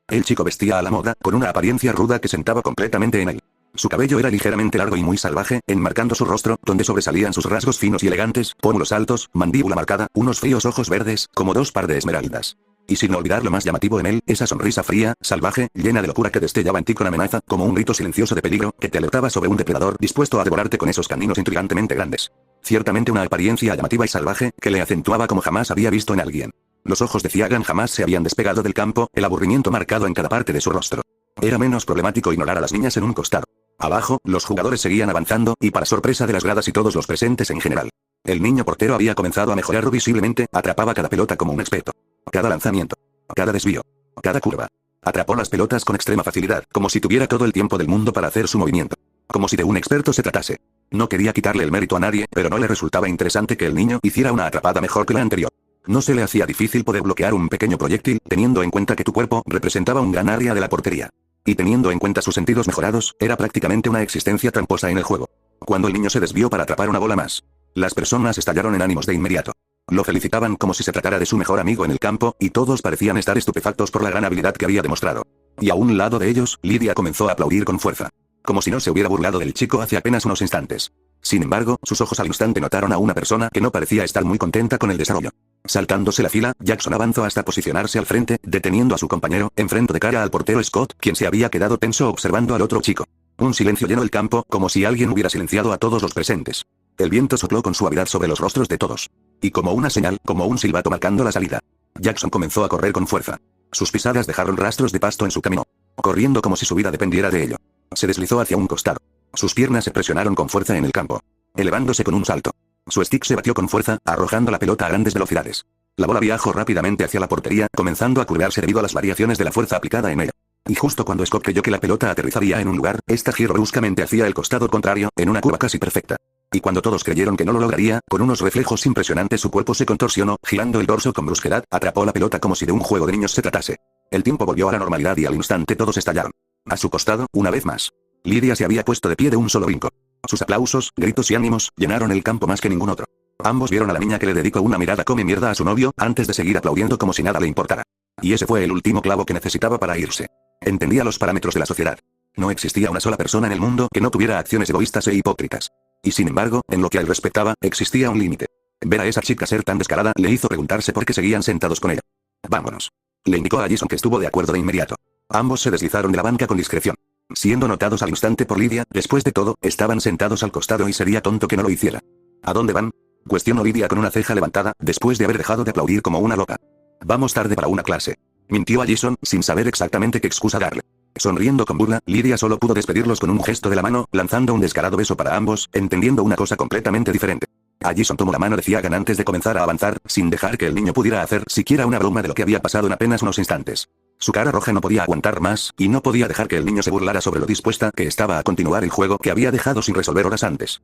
[SPEAKER 1] El chico vestía a la moda, con una apariencia ruda que sentaba completamente en él. Su cabello era ligeramente largo y muy salvaje, enmarcando su rostro, donde sobresalían sus rasgos finos y elegantes, pómulos altos, mandíbula marcada, unos fríos ojos verdes, como dos par de esmeraldas. Y sin olvidar lo más llamativo en él, esa sonrisa fría, salvaje, llena de locura que destellaba en ti con amenaza, como un grito silencioso de peligro, que te alertaba sobre un depredador dispuesto a devorarte con esos caninos intrigantemente grandes. Ciertamente una apariencia llamativa y salvaje, que le acentuaba como jamás había visto en alguien. Los ojos de Ciagan jamás se habían despegado del campo, el aburrimiento marcado en cada parte de su rostro. Era menos problemático ignorar a las niñas en un costado. Abajo, los jugadores seguían avanzando, y para sorpresa de las gradas y todos los presentes en general. El niño portero había comenzado a mejorar visiblemente, atrapaba cada pelota como un experto. Cada lanzamiento. Cada desvío. Cada curva. Atrapó las pelotas con extrema facilidad, como si tuviera todo el tiempo del mundo para hacer su movimiento. Como si de un experto se tratase. No quería quitarle el mérito a nadie, pero no le resultaba interesante que el niño hiciera una atrapada mejor que la anterior. No se le hacía difícil poder bloquear un pequeño proyectil, teniendo en cuenta que tu cuerpo representaba un gran área de la portería. Y teniendo en cuenta sus sentidos mejorados, era prácticamente una existencia tramposa en el juego. Cuando el niño se desvió para atrapar una bola más, las personas estallaron en ánimos de inmediato. Lo felicitaban como si se tratara de su mejor amigo en el campo, y todos parecían estar estupefactos por la gran habilidad que había demostrado. Y a un lado de ellos, Lydia comenzó a aplaudir con fuerza. Como si no se hubiera burlado del chico hace apenas unos instantes. Sin embargo, sus ojos al instante notaron a una persona que no parecía estar muy contenta con el desarrollo. Saltándose la fila, Jackson avanzó hasta posicionarse al frente, deteniendo a su compañero, enfrente de cara al portero Scott, quien se había quedado tenso observando al otro chico. Un silencio llenó el campo, como si alguien hubiera silenciado a todos los presentes. El viento sopló con suavidad sobre los rostros de todos. Y como una señal, como un silbato marcando la salida. Jackson comenzó a correr con fuerza. Sus pisadas dejaron rastros de pasto en su camino. Corriendo como si su vida dependiera de ello. Se deslizó hacia un costado. Sus piernas se presionaron con fuerza en el campo. Elevándose con un salto. Su stick se batió con fuerza, arrojando la pelota a grandes velocidades. La bola viajó rápidamente hacia la portería, comenzando a curvarse debido a las variaciones de la fuerza aplicada en ella. Y justo cuando Scott creyó que la pelota aterrizaría en un lugar, esta giró bruscamente hacia el costado contrario, en una curva casi perfecta. Y cuando todos creyeron que no lo lograría, con unos reflejos impresionantes su cuerpo se contorsionó, girando el dorso con brusquedad, atrapó la pelota como si de un juego de niños se tratase. El tiempo volvió a la normalidad y al instante todos estallaron. A su costado, una vez más. Lydia se había puesto de pie de un solo brinco. Sus aplausos, gritos y ánimos, llenaron el campo más que ningún otro. Ambos vieron a la niña que le dedicó una mirada come mierda a su novio, antes de seguir aplaudiendo como si nada le importara. Y ese fue el último clavo que necesitaba para irse. Entendía los parámetros de la sociedad. No existía una sola persona en el mundo que no tuviera acciones egoístas e hipócritas. Y sin embargo, en lo que a él respectaba, existía un límite. Ver a esa chica ser tan descarada le hizo preguntarse por qué seguían sentados con ella. Vámonos. Le indicó a Jason que estuvo de acuerdo de inmediato. Ambos se deslizaron de la banca con discreción. Siendo notados al instante por Lydia, después de todo, estaban sentados al costado y sería tonto que no lo hiciera. ¿A dónde van? Cuestionó Lydia con una ceja levantada, después de haber dejado de aplaudir como una loca. Vamos tarde para una clase. Mintió a Jason, sin saber exactamente qué excusa darle. Sonriendo con burla, Lydia solo pudo despedirlos con un gesto de la mano, lanzando un descarado beso para ambos, entendiendo una cosa completamente diferente. Jason tomó la mano de Ciagan antes de comenzar a avanzar, sin dejar que el niño pudiera hacer siquiera una broma de lo que había pasado en apenas unos instantes. Su cara roja no podía aguantar más, y no podía dejar que el niño se burlara sobre lo dispuesta que estaba a continuar el juego que había dejado sin resolver horas antes.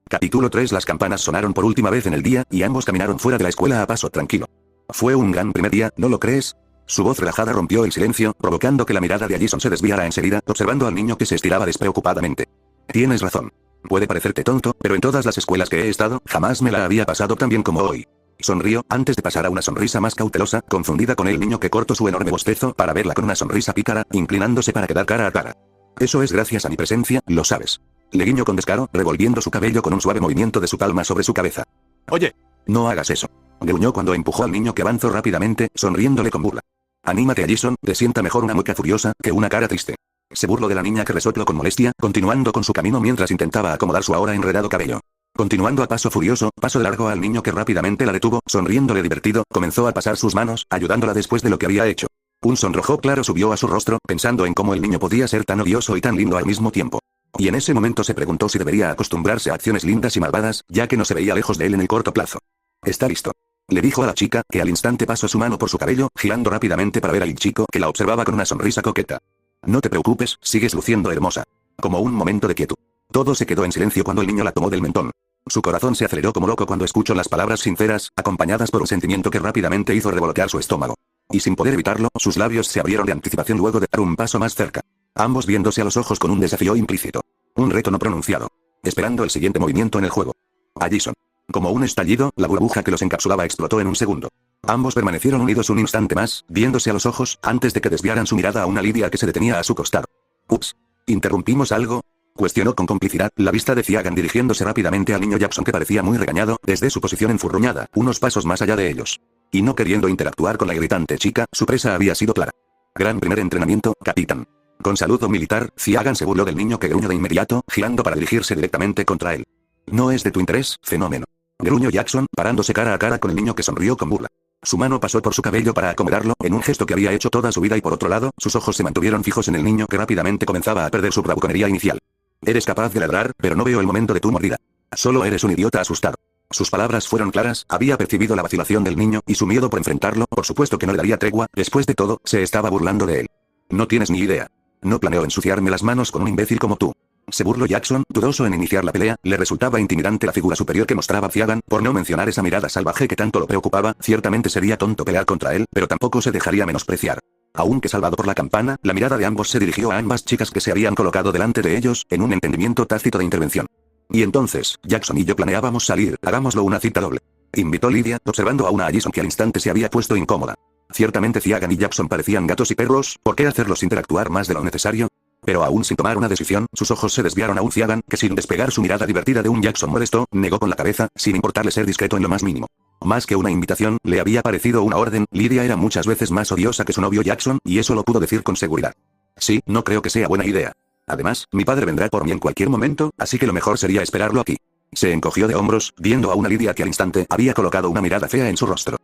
[SPEAKER 1] Capítulo 3. Las campanas sonaron por última vez en el día, y ambos caminaron fuera de la escuela a paso tranquilo. Fue un gran primer día, ¿no lo crees? Su voz relajada rompió el silencio, provocando que la mirada de Jason se desviara enseguida, observando al niño que se estiraba despreocupadamente. Tienes razón. Puede parecerte tonto, pero en todas las escuelas que he estado, jamás me la había pasado tan bien como hoy. Sonrió, antes de pasar a una sonrisa más cautelosa, confundida con el niño que cortó su enorme bostezo para verla con una sonrisa pícara, inclinándose para quedar cara a cara. Eso es gracias a mi presencia, lo sabes. Le guiñó con descaro, revolviendo su cabello con un suave movimiento de su palma sobre su cabeza.
[SPEAKER 2] Oye.
[SPEAKER 1] No hagas eso. Gruñó cuando empujó al niño que avanzó rápidamente, sonriéndole con burla. Anímate, Allison, te sienta mejor una mueca furiosa que una cara triste. Se burló de la niña que resopló con molestia, continuando con su camino mientras intentaba acomodar su ahora enredado cabello. Continuando a paso furioso, pasó de largo al niño que rápidamente la detuvo, sonriéndole divertido, comenzó a pasar sus manos, ayudándola después de lo que había hecho. Un sonrojo claro subió a su rostro, pensando en cómo el niño podía ser tan odioso y tan lindo al mismo tiempo. Y en ese momento se preguntó si debería acostumbrarse a acciones lindas y malvadas, ya que no se veía lejos de él en el corto plazo. Está listo. Le dijo a la chica, que al instante pasó su mano por su cabello, girando rápidamente para ver al chico que la observaba con una sonrisa coqueta. No te preocupes, sigues luciendo hermosa. Como un momento de quietud. Todo se quedó en silencio cuando el niño la tomó del mentón. Su corazón se aceleró como loco cuando escuchó las palabras sinceras, acompañadas por un sentimiento que rápidamente hizo revolotear su estómago. Y sin poder evitarlo, sus labios se abrieron de anticipación luego de dar un paso más cerca. Ambos viéndose a los ojos con un desafío implícito. Un reto no pronunciado. Esperando el siguiente movimiento en el juego. Allison. Como un estallido, la burbuja que los encapsulaba explotó en un segundo. Ambos permanecieron unidos un instante más, viéndose a los ojos, antes de que desviaran su mirada a una Lidia que se detenía a su costado. Ups. ¿Interrumpimos algo? Cuestionó con complicidad, la vista de Ciagan dirigiéndose rápidamente al niño Jackson que parecía muy regañado, desde su posición enfurruñada, unos pasos más allá de ellos. Y no queriendo interactuar con la irritante chica, su presa había sido clara. Gran primer entrenamiento, capitán. Con saludo militar, Ciagan se burló del niño que gruñó de inmediato, girando para dirigirse directamente contra él. No es de tu interés, fenómeno. Gruñó Jackson, parándose cara a cara con el niño que sonrió con burla. Su mano pasó por su cabello para acomodarlo, en un gesto que había hecho toda su vida y por otro lado, sus ojos se mantuvieron fijos en el niño que rápidamente comenzaba a perder su bravuconería inicial. Eres capaz de ladrar, pero no veo el momento de tu mordida. Solo eres un idiota asustado. Sus palabras fueron claras, había percibido la vacilación del niño y su miedo por enfrentarlo, por supuesto que no le daría tregua, después de todo, se estaba burlando de él. No tienes ni idea. No planeo ensuciarme las manos con un imbécil como tú. Se burló Jackson, dudoso en iniciar la pelea, le resultaba intimidante la figura superior que mostraba Ciagan, por no mencionar esa mirada salvaje que tanto lo preocupaba, ciertamente sería tonto pelear contra él, pero tampoco se dejaría menospreciar. Aunque salvado por la campana, la mirada de ambos se dirigió a ambas chicas que se habían colocado delante de ellos, en un entendimiento tácito de intervención. Y entonces, Jackson y yo planeábamos salir, hagámoslo una cita doble. Invitó Lidia, observando a una Allison que al instante se había puesto incómoda. Ciertamente Ciagan y Jackson parecían gatos y perros, ¿por qué hacerlos interactuar más de lo necesario? Pero aún sin tomar una decisión, sus ojos se desviaron a un Ciagan, que sin despegar su mirada divertida de un Jackson molesto, negó con la cabeza, sin importarle ser discreto en lo más mínimo. Más que una invitación, le había parecido una orden, Lidia era muchas veces más odiosa que su novio Jackson, y eso lo pudo decir con seguridad. Sí, no creo que sea buena idea. Además, mi padre vendrá por mí en cualquier momento, así que lo mejor sería esperarlo aquí. Se encogió de hombros, viendo a una Lidia que al instante había colocado una mirada fea en su rostro.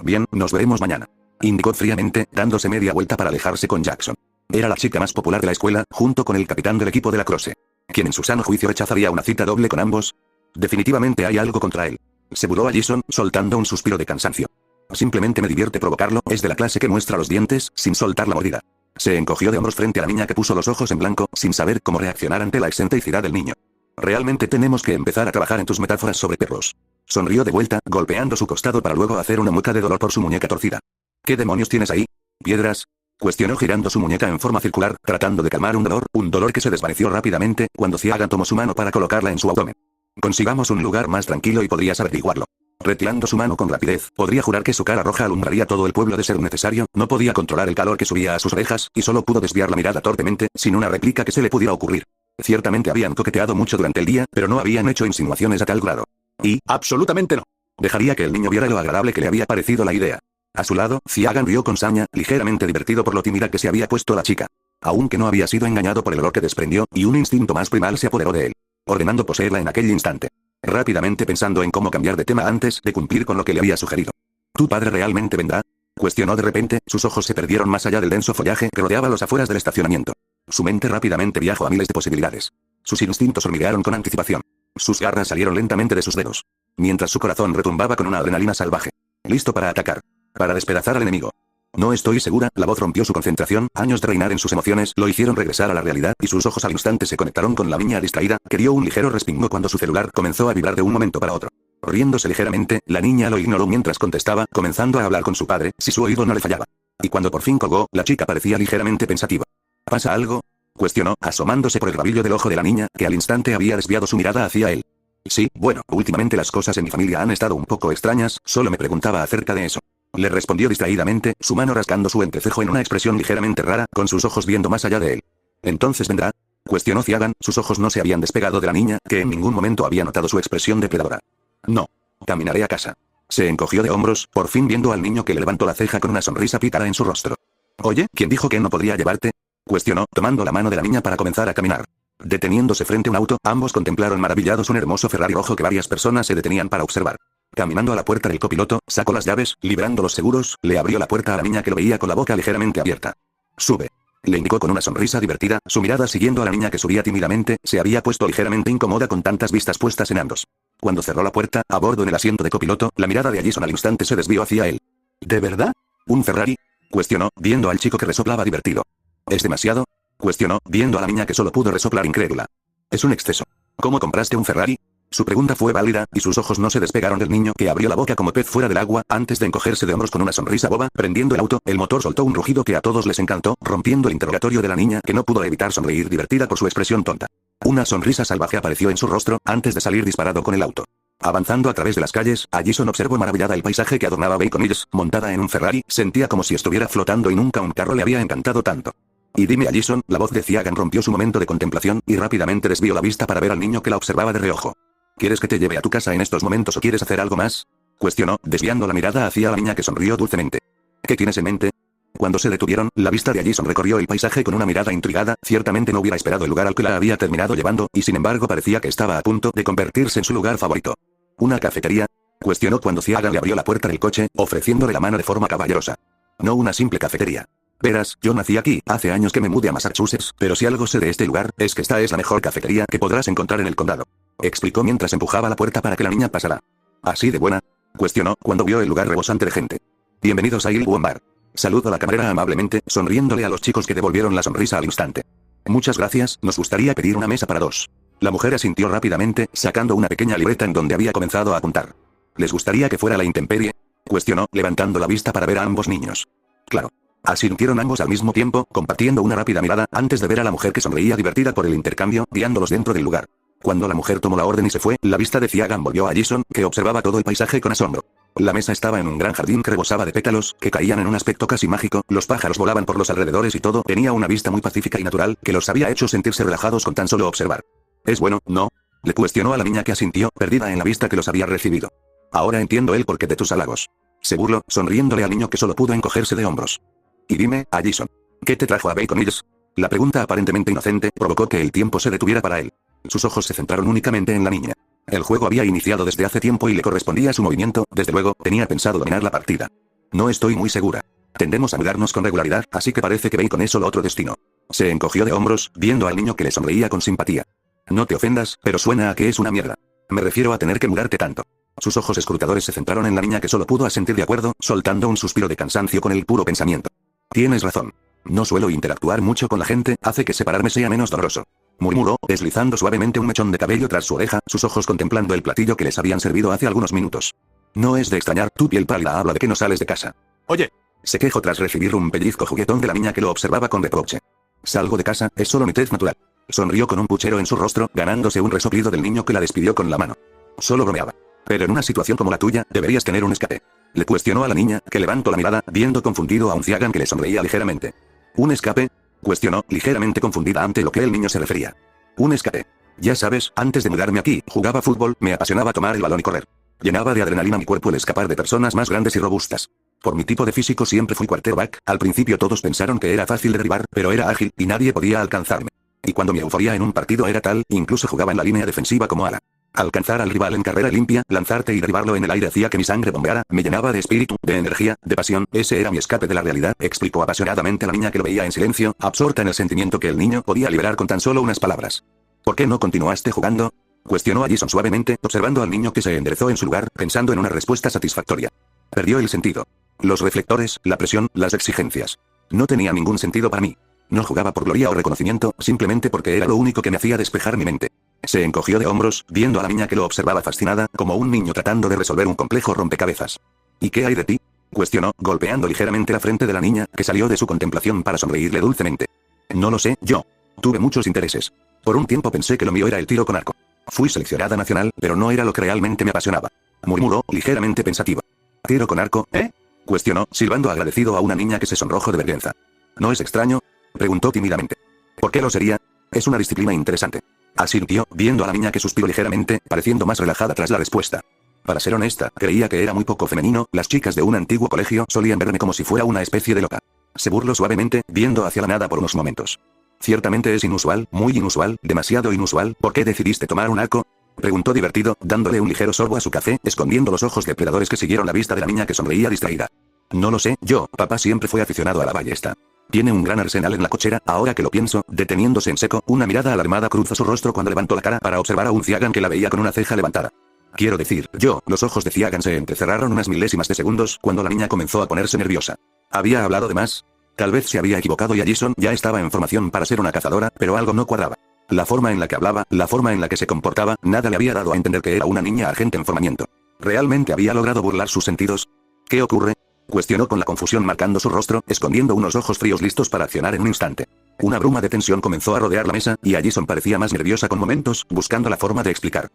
[SPEAKER 1] Bien, nos veremos mañana. Indicó fríamente, dándose media vuelta para alejarse con Jackson. Era la chica más popular de la escuela, junto con el capitán del equipo de la Croce. ¿Quién en su sano juicio rechazaría una cita doble con ambos? Definitivamente hay algo contra él. Se burló Allison, soltando un suspiro de cansancio. Simplemente me divierte provocarlo, es de la clase que muestra los dientes, sin soltar la mordida. Se encogió de hombros frente a la niña que puso los ojos en blanco, sin saber cómo reaccionar ante la excentricidad del niño. Realmente tenemos que empezar a trabajar en tus metáforas sobre perros. Sonrió de vuelta, golpeando su costado para luego hacer una mueca de dolor por su muñeca torcida. ¿Qué demonios tienes ahí? ¿Piedras? Cuestionó girando su muñeca en forma circular, tratando de calmar un dolor que se desvaneció rápidamente, cuando Ciagan tomó su mano para colocarla en su abdomen. Consigamos un lugar más tranquilo y podrías averiguarlo. Retirando su mano con rapidez, podría jurar que su cara roja alumbraría todo el pueblo de ser necesario, no podía controlar el calor que subía a sus orejas, y solo pudo desviar la mirada torpemente, sin una réplica que se le pudiera ocurrir. Ciertamente habían coqueteado mucho durante el día, pero no habían hecho insinuaciones a tal grado. Y, absolutamente no. Dejaría que el niño viera lo agradable que le había parecido la idea. A su lado, Ciagan rió con saña, ligeramente divertido por lo tímida que se había puesto la chica. Aunque no había sido engañado por el olor que desprendió, y un instinto más primal se apoderó de él, ordenando poseerla en aquel instante. Rápidamente pensando en cómo cambiar de tema antes de cumplir con lo que le había sugerido. ¿Tu padre realmente vendrá? Cuestionó de repente, sus ojos se perdieron más allá del denso follaje que rodeaba los afueras del estacionamiento. Su mente rápidamente viajó a miles de posibilidades. Sus instintos hormiguearon con anticipación. Sus garras salieron lentamente de sus dedos. Mientras su corazón retumbaba con una adrenalina salvaje. Listo para atacar. Para despedazar al enemigo. No estoy segura, la voz rompió su concentración, años de reinar en sus emociones lo hicieron regresar a la realidad y sus ojos al instante se conectaron con la niña distraída, que dio un ligero respingo cuando su celular comenzó a vibrar de un momento para otro. Riéndose ligeramente, la niña lo ignoró mientras contestaba, comenzando a hablar con su padre, si su oído no le fallaba. Y cuando por fin colgó, la chica parecía ligeramente pensativa. ¿Pasa algo? Cuestionó, asomándose por el rabillo del ojo de la niña, que al instante había desviado su mirada hacia él. Sí, bueno, últimamente las cosas en mi familia han estado un poco extrañas, solo me preguntaba acerca de eso. Le respondió distraídamente, su mano rascando su entrecejo en una expresión ligeramente rara, con sus ojos viendo más allá de él. Entonces vendrá. Cuestionó Ciagan, sus ojos no se habían despegado de la niña, que en ningún momento había notado su expresión depredadora. No. Caminaré a casa. Se encogió de hombros, por fin viendo al niño que le levantó la ceja con una sonrisa pícara en su rostro. Oye, ¿quién dijo que no podría llevarte? Cuestionó, tomando la mano de la niña para comenzar a caminar. Deteniéndose frente a un auto, ambos contemplaron maravillados un hermoso Ferrari rojo que varias personas se detenían para observar. Caminando a la puerta del copiloto, sacó las llaves, librando los seguros, le abrió la puerta a la niña que lo veía con la boca ligeramente abierta. Sube. Le indicó con una sonrisa divertida, su mirada siguiendo a la niña que subía tímidamente, se había puesto ligeramente incómoda con tantas vistas puestas en ambos. Cuando cerró la puerta, a bordo en el asiento de copiloto, la mirada de Allison al instante se desvió hacia él. ¿De verdad? ¿Un Ferrari? Cuestionó, viendo al chico que resoplaba divertido. ¿Es demasiado? Cuestionó, viendo a la niña que solo pudo resoplar incrédula. Es un exceso. ¿Cómo compraste un Ferrari? Su pregunta fue válida, y sus ojos no se despegaron del niño que abrió la boca como pez fuera del agua, antes de encogerse de hombros con una sonrisa boba. Prendiendo el auto, el motor soltó un rugido que a todos les encantó, rompiendo el interrogatorio de la niña que no pudo evitar sonreír divertida por su expresión tonta. Una sonrisa salvaje apareció en su rostro, antes de salir disparado con el auto. Avanzando a través de las calles, Allison observó maravillada el paisaje que adornaba Bacon Hills, montada en un Ferrari, sentía como si estuviera flotando y nunca un carro le había encantado tanto. Y dime Allison, la voz de Ciagan rompió su momento de contemplación, y rápidamente desvió la vista para ver al niño que la observaba de reojo. ¿Quieres que te lleve a tu casa en estos momentos o quieres hacer algo más? Cuestionó, desviando la mirada hacia la niña que sonrió dulcemente. ¿Qué tienes en mente? Cuando se detuvieron, la vista de Allison recorrió el paisaje con una mirada intrigada, ciertamente no hubiera esperado el lugar al que la había terminado llevando, y sin embargo parecía que estaba a punto de convertirse en su lugar favorito. ¿Una cafetería? Cuestionó cuando Ciagan le abrió la puerta del coche, ofreciéndole la mano de forma caballerosa. No una simple cafetería. Verás, yo nací aquí, hace años que me mudé a Massachusetts, pero si algo sé de este lugar, es que esta es la mejor cafetería que podrás encontrar en el condado. Explicó mientras empujaba la puerta para que la niña pasara. ¿Así de buena? Cuestionó, cuando vio el lugar rebosante de gente. Bienvenidos a Ilwon Bar. Saludó a la camarera amablemente, sonriéndole a los chicos que devolvieron la sonrisa al instante. Muchas gracias, nos gustaría pedir una mesa para dos. La mujer asintió rápidamente, sacando una pequeña libreta en donde había comenzado a apuntar. ¿Les gustaría que fuera la intemperie? Cuestionó, levantando la vista para ver a ambos niños. Claro. Asintieron ambos al mismo tiempo, compartiendo una rápida mirada, antes de ver a la mujer que sonreía divertida por el intercambio, guiándolos dentro del lugar. Cuando la mujer tomó la orden y se fue, la vista de Ciagan volvió a Allison, que observaba todo el paisaje con asombro. La mesa estaba en un gran jardín que rebosaba de pétalos, que caían en un aspecto casi mágico, los pájaros volaban por los alrededores y todo tenía una vista muy pacífica y natural, que los había hecho sentirse relajados con tan solo observar. ¿Es bueno, no? Le cuestionó a la niña que asintió, perdida en la vista que los había recibido. Ahora entiendo el porqué de tus halagos. Se burló, sonriéndole al niño que solo pudo encogerse de hombros. Y dime, Allison, ¿qué te trajo a Bacon Hills? La pregunta aparentemente inocente provocó que el tiempo se detuviera para él. Sus ojos se centraron únicamente en la niña. El juego había iniciado desde hace tiempo y le correspondía su movimiento, desde luego, tenía pensado dominar la partida. No estoy muy segura. Tendemos a mudarnos con regularidad, así que parece que Bacon es solo otro destino. Se encogió de hombros, viendo al niño que le sonreía con simpatía. No te ofendas, pero suena a que es una mierda. Me refiero a tener que mudarte tanto. Sus ojos escrutadores se centraron en la niña que solo pudo asentir de acuerdo, soltando un suspiro de cansancio con el puro pensamiento. Tienes razón. No suelo interactuar mucho con la gente, hace que separarme sea menos doloroso. Murmuró, deslizando suavemente un mechón de cabello tras su oreja, sus ojos contemplando el platillo que les habían servido hace algunos minutos. No es de extrañar, tu piel pálida habla de que no sales de casa. Oye. Se quejó tras recibir un pellizco juguetón de la niña que lo observaba con reproche. Salgo de casa, es solo mi tez natural. Sonrió con un puchero en su rostro, ganándose un resoplido del niño que la despidió con la mano. Solo bromeaba. Pero en una situación como la tuya, deberías tener un escape. Le cuestionó a la niña, que levantó la mirada, viendo confundido a un Ciagan que le sonreía ligeramente. ¿Un escape? Cuestionó, ligeramente confundida ante lo que el niño se refería. Un escape. Ya sabes, antes de mudarme aquí, jugaba fútbol, me apasionaba tomar el balón y correr. Llenaba de adrenalina mi cuerpo el escapar de personas más grandes y robustas. Por mi tipo de físico siempre fui quarterback, al principio todos pensaron que era fácil de derribar, pero era ágil, y nadie podía alcanzarme. Y cuando mi euforia en un partido era tal, incluso jugaba en la línea defensiva como ala. Alcanzar al rival en carrera limpia, lanzarte y derribarlo en el aire hacía que mi sangre bombeara, me llenaba de espíritu, de energía, de pasión, ese era mi escape de la realidad, explicó apasionadamente la niña que lo veía en silencio, absorta en el sentimiento que el niño podía liberar con tan solo unas palabras. ¿Por qué no continuaste jugando? Cuestionó Allison suavemente, observando al niño que se enderezó en su lugar, pensando en una respuesta satisfactoria. Perdió el sentido. Los reflectores, la presión, las exigencias. No tenía ningún sentido para mí. No jugaba por gloria o reconocimiento, simplemente porque era lo único que me hacía despejar mi mente. Se encogió de hombros, viendo a la niña que lo observaba fascinada, como un niño tratando de resolver un complejo rompecabezas. ¿Y qué hay de ti? Cuestionó, golpeando ligeramente la frente de la niña, que salió de su contemplación para sonreírle dulcemente. No lo sé, yo. Tuve muchos intereses. Por un tiempo pensé que lo mío era el tiro con arco. Fui seleccionada nacional, pero no era lo que realmente me apasionaba. Murmuró, ligeramente pensativa. ¿Tiro con arco, eh? Cuestionó, silbando agradecido a una niña que se sonrojó de vergüenza. ¿No es extraño? Preguntó tímidamente. ¿Por qué lo sería? Es una disciplina interesante. Asintió, viendo a la niña que suspiró ligeramente, pareciendo más relajada tras la respuesta. Para ser honesta, creía que era muy poco femenino, las chicas de un antiguo colegio solían verme como si fuera una especie de loca. Se burló suavemente, viendo hacia la nada por unos momentos. Ciertamente es inusual, muy inusual, demasiado inusual. ¿Por qué decidiste tomar un arco? Preguntó divertido, dándole un ligero sorbo a su café, escondiendo los ojos depredadores que siguieron la vista de la niña que sonreía distraída. No lo sé, papá siempre fue aficionado a la ballesta. Tiene un gran arsenal en la cochera, ahora que lo pienso, deteniéndose en seco, una mirada alarmada cruzó su rostro cuando levantó la cara para observar a un Ciagan que la veía con una ceja levantada. Quiero decir, los ojos de Ciagan se entrecerraron unas milésimas de segundos cuando la niña comenzó a ponerse nerviosa. ¿Había hablado de más? Tal vez se había equivocado y Allison ya estaba en formación para ser una cazadora, pero algo no cuadraba. La forma en la que hablaba, la forma en la que se comportaba, nada le había dado a entender que era una niña agente en formamiento. ¿Realmente había logrado burlar sus sentidos? ¿Qué ocurre? Cuestionó con la confusión marcando su rostro, escondiendo unos ojos fríos listos para accionar en un instante. Una bruma de tensión comenzó a rodear la mesa, y Allison parecía más nerviosa con momentos, buscando la forma de explicar.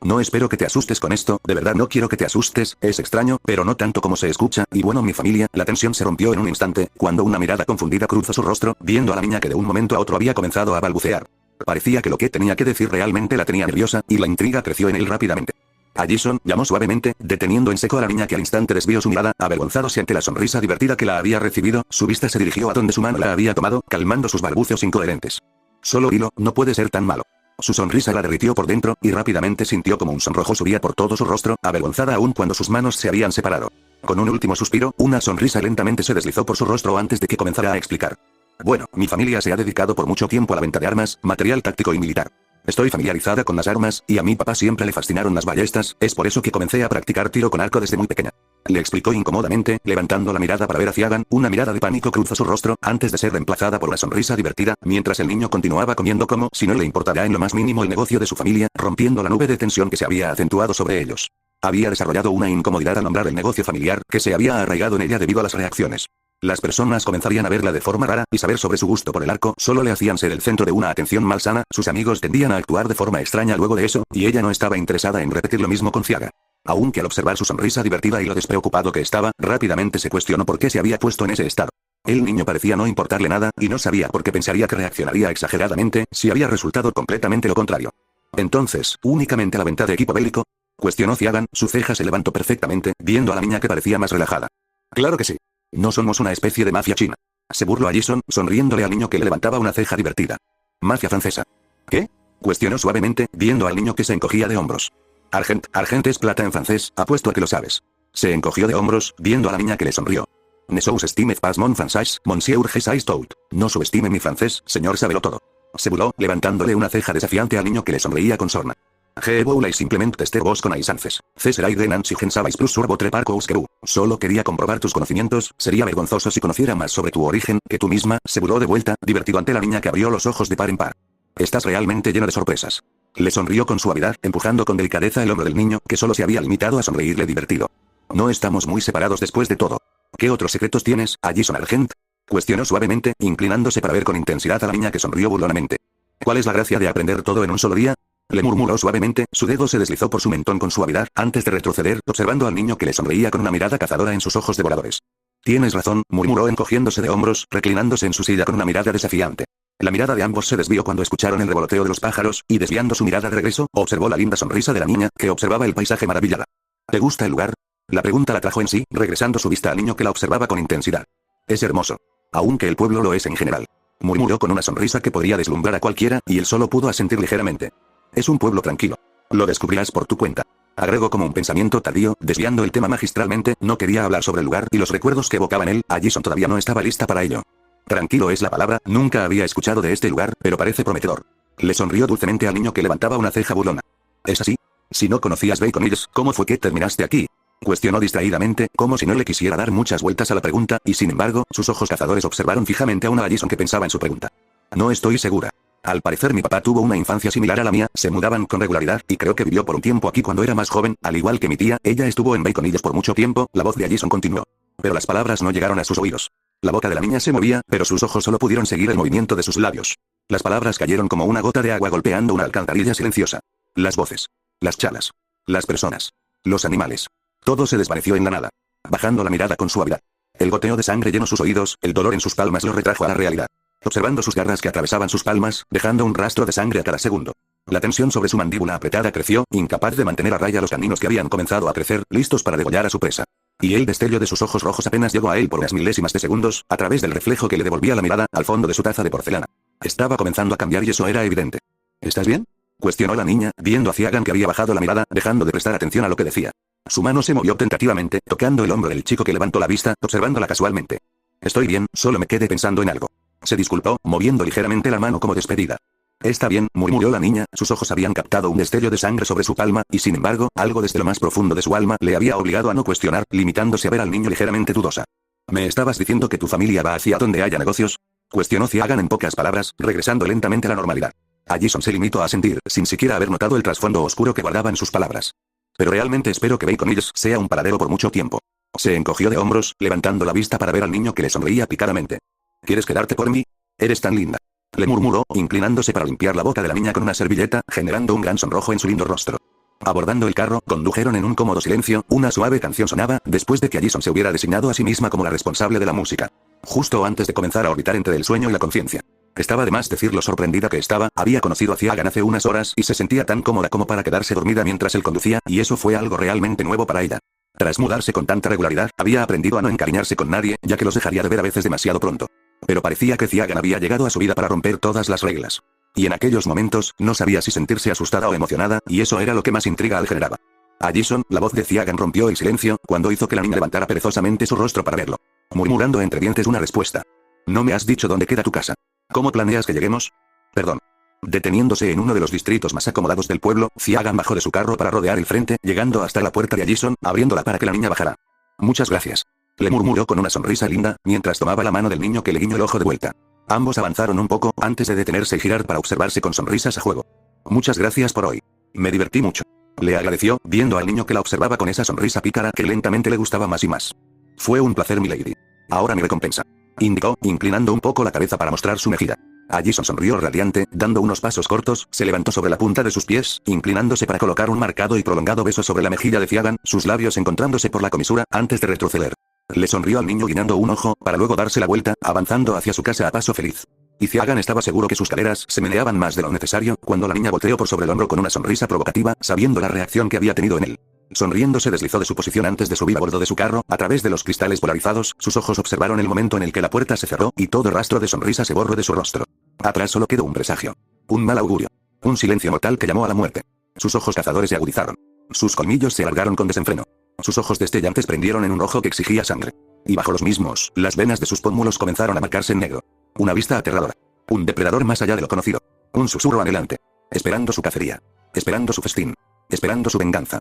[SPEAKER 1] No espero que te asustes con esto, de verdad no quiero que te asustes, es extraño, pero no tanto como se escucha, y bueno mi familia, la tensión se rompió en un instante, cuando una mirada confundida cruzó su rostro, viendo a la niña que de un momento a otro había comenzado a balbucear. Parecía que lo que tenía que decir realmente la tenía nerviosa, y la intriga creció en él rápidamente. Allison llamó suavemente, deteniendo en seco a la niña que al instante desvió su mirada, avergonzándose ante la sonrisa divertida que la había recibido, su vista se dirigió a donde su mano la había tomado, calmando sus balbuceos incoherentes. Solo dilo, no puede ser tan malo. Su sonrisa la derritió por dentro, y rápidamente sintió como un sonrojo subía por todo su rostro, avergonzada aún cuando sus manos se habían separado. Con un último suspiro, una sonrisa lentamente se deslizó por su rostro antes de que comenzara a explicar. Bueno, mi familia se ha dedicado por mucho tiempo a la venta de armas, material táctico y militar. Estoy familiarizada con las armas, y a mi papá siempre le fascinaron las ballestas, es por eso que comencé a practicar tiro con arco desde muy pequeña. Le explicó incómodamente, levantando la mirada para ver a Ciagan, una mirada de pánico cruzó su rostro, antes de ser reemplazada por una sonrisa divertida, mientras el niño continuaba comiendo como si no le importara en lo más mínimo el negocio de su familia, rompiendo la nube de tensión que se había acentuado sobre ellos. Había desarrollado una incomodidad al nombrar el negocio familiar, que se había arraigado en ella debido a las reacciones. Las personas comenzarían a verla de forma rara, y saber sobre su gusto por el arco solo le hacían ser el centro de una atención malsana, sus amigos tendían a actuar de forma extraña luego de eso, y ella no estaba interesada en repetir lo mismo con Ciaga. Aunque al observar su sonrisa divertida y lo despreocupado que estaba, rápidamente se cuestionó por qué se había puesto en ese estado. El niño parecía no importarle nada, y no sabía por qué pensaría que reaccionaría exageradamente, si había resultado completamente lo contrario. Entonces, ¿únicamente la venta de equipo bélico? Cuestionó Ciagan, su ceja se levantó perfectamente, viendo a la niña que parecía más relajada. Claro que sí. No somos una especie de mafia china. Se burló Allison, sonriéndole al niño que le levantaba una ceja divertida. Mafia francesa. ¿Qué? Cuestionó suavemente, viendo al niño que se encogía de hombros. Argent es plata en francés, apuesto a que lo sabes. Se encogió de hombros, viendo a la niña que le sonrió. Ne sous-estime pas mon français, monsieur Gesais tout. No subestime mi francés, señor sábelo todo. Se burló, levantándole una ceja desafiante al niño que le sonreía con sorna. Je voulais simplement tester vos con aisances. César y Renan si sabais plus sur votre parcours que vous. Solo quería comprobar tus conocimientos, sería vergonzoso si conociera más sobre tu origen, que tú misma, se burló de vuelta, divertido ante la niña que abrió los ojos de par en par. Estás realmente lleno de sorpresas. Le sonrió con suavidad, empujando con delicadeza el hombro del niño, que solo se había limitado a sonreírle divertido. No estamos muy separados después de todo. ¿Qué otros secretos tienes, Allison Argent? Cuestionó suavemente, inclinándose para ver con intensidad a la niña que sonrió burlonamente. ¿Cuál es la gracia de aprender todo en un solo día? Le murmuró suavemente, su dedo se deslizó por su mentón con suavidad, antes de retroceder, observando al niño que le sonreía con una mirada cazadora en sus ojos devoradores. Tienes razón, murmuró encogiéndose de hombros, reclinándose en su silla con una mirada desafiante. La mirada de ambos se desvió cuando escucharon el revoloteo de los pájaros, y desviando su mirada de regreso, observó la linda sonrisa de la niña, que observaba el paisaje maravillada. ¿Te gusta el lugar? La pregunta la trajo en sí, regresando su vista al niño que la observaba con intensidad. Es hermoso. Aunque el pueblo lo es en general. Murmuró con una sonrisa que podría deslumbrar a cualquiera, y él solo pudo asentir ligeramente. Es un pueblo tranquilo. Lo descubrirás por tu cuenta. Agregó como un pensamiento tardío, desviando el tema magistralmente, no quería hablar sobre el lugar y los recuerdos que evocaba en él, Allison todavía no estaba lista para ello. Tranquilo es la palabra, nunca había escuchado de este lugar, pero parece prometedor. Le sonrió dulcemente al niño que levantaba una ceja burlona. ¿Es así? Si no conocías Bacon Hills, ¿cómo fue que terminaste aquí? Cuestionó distraídamente, como si no le quisiera dar muchas vueltas a la pregunta, y sin embargo, sus ojos cazadores observaron fijamente a una Allison que pensaba en su pregunta. No estoy segura. Al parecer mi papá tuvo una infancia similar a la mía, se mudaban con regularidad, y creo que vivió por un tiempo aquí cuando era más joven, al igual que mi tía, ella estuvo en Bacon Hills por mucho tiempo, la voz de Allison continuó. Pero las palabras no llegaron a sus oídos. La boca de la niña se movía, pero sus ojos solo pudieron seguir el movimiento de sus labios. Las palabras cayeron como una gota de agua golpeando una alcantarilla silenciosa. Las voces. Las chalas. Las personas. Los animales. Todo se desvaneció en la nada. Bajando la mirada con suavidad. El goteo de sangre llenó sus oídos, el dolor en sus palmas lo retrajo a la realidad. observando sus garras que atravesaban sus palmas, dejando un rastro de sangre a cada segundo. La tensión sobre su mandíbula apretada creció, incapaz de mantener a raya los caninos que habían comenzado a crecer, listos para degollar a su presa. Y el destello de sus ojos rojos apenas llegó a él por unas milésimas de segundos, a través del reflejo que le devolvía la mirada, al fondo de su taza de porcelana. Estaba comenzando a cambiar y eso era evidente. ¿Estás bien?, cuestionó la niña, viendo a Ciagan que había bajado la mirada, dejando de prestar atención a lo que decía. Su mano se movió tentativamente, tocando el hombro del chico que levantó la vista, observándola casualmente. Estoy bien, solo me quedé pensando en algo. Se disculpó, moviendo ligeramente la mano como despedida. Está bien, murmuró la niña, sus ojos habían captado un destello de sangre sobre su palma, y sin embargo, algo desde lo más profundo de su alma le había obligado a no cuestionar, limitándose a ver al niño ligeramente dudosa. ¿Me estabas diciendo que tu familia va hacia donde haya negocios?, cuestionó Ciagan en pocas palabras, regresando lentamente a la normalidad. Jason se limitó a sentir, sin siquiera haber notado el trasfondo oscuro que guardaba en sus palabras. Pero realmente espero que Bacon Hills sea un paradero por mucho tiempo. Se encogió de hombros, levantando la vista para ver al niño que le sonreía picadamente. ¿Quieres quedarte por mí? Eres tan linda, le murmuró, inclinándose para limpiar la boca de la niña con una servilleta, generando un gran sonrojo en su lindo rostro. Abordando el carro, condujeron en un cómodo silencio, una suave canción sonaba, después de que Jason se hubiera designado a sí misma como la responsable de la música. Justo antes de comenzar a orbitar entre el sueño y la conciencia. Estaba de más decir lo sorprendida que estaba, había conocido a Ciagan hace unas horas y se sentía tan cómoda como para quedarse dormida mientras él conducía, y eso fue algo realmente nuevo para ella. Tras mudarse con tanta regularidad, había aprendido a no encariñarse con nadie, ya que los dejaría de ver a veces demasiado pronto. Pero parecía que Ciagan había llegado a su vida para romper todas las reglas. Y en aquellos momentos, no sabía si sentirse asustada o emocionada, y eso era lo que más intriga le generaba. A Jason, la voz de Ciagan rompió el silencio, cuando hizo que la niña levantara perezosamente su rostro para verlo. Murmurando entre dientes una respuesta. ¿No me has dicho dónde queda tu casa? ¿Cómo planeas que lleguemos? Perdón. Deteniéndose en uno de los distritos más acomodados del pueblo, Ciagan bajó de su carro para rodear el frente, llegando hasta la puerta de Jason, abriéndola para que la niña bajara. Muchas gracias, le murmuró con una sonrisa linda, mientras tomaba la mano del niño que le guiñó el ojo de vuelta. Ambos avanzaron un poco, antes de detenerse y girar para observarse con sonrisas a juego. Muchas gracias por hoy. Me divertí mucho, le agradeció, viendo al niño que la observaba con esa sonrisa pícara que lentamente le gustaba más y más. Fue un placer, milady. Ahora mi recompensa, indicó, inclinando un poco la cabeza para mostrar su mejilla. Jason sonrió radiante, dando unos pasos cortos, se levantó sobre la punta de sus pies, inclinándose para colocar un marcado y prolongado beso sobre la mejilla de Ciagan, sus labios encontrándose por la comisura, antes de retroceder. Le sonrió al niño guiñando un ojo, para luego darse la vuelta, avanzando hacia su casa a paso feliz. Y Ciagan estaba seguro que sus caderas se meneaban más de lo necesario, cuando la niña volteó por sobre el hombro con una sonrisa provocativa, sabiendo la reacción que había tenido en él. Sonriendo se deslizó de su posición antes de subir a bordo de su carro, a través de los cristales polarizados, sus ojos observaron el momento en el que la puerta se cerró, y todo rastro de sonrisa se borró de su rostro. Atrás solo quedó un presagio. Un mal augurio. Un silencio mortal que llamó a la muerte. Sus ojos cazadores se agudizaron. Sus colmillos se alargaron con desenfreno. Sus ojos destellantes prendieron en un rojo que exigía sangre. Y bajo los mismos, las venas de sus pómulos comenzaron a marcarse en negro. Una vista aterradora. Un depredador más allá de lo conocido. Un susurro anhelante. Esperando su cacería. Esperando su festín. Esperando su venganza.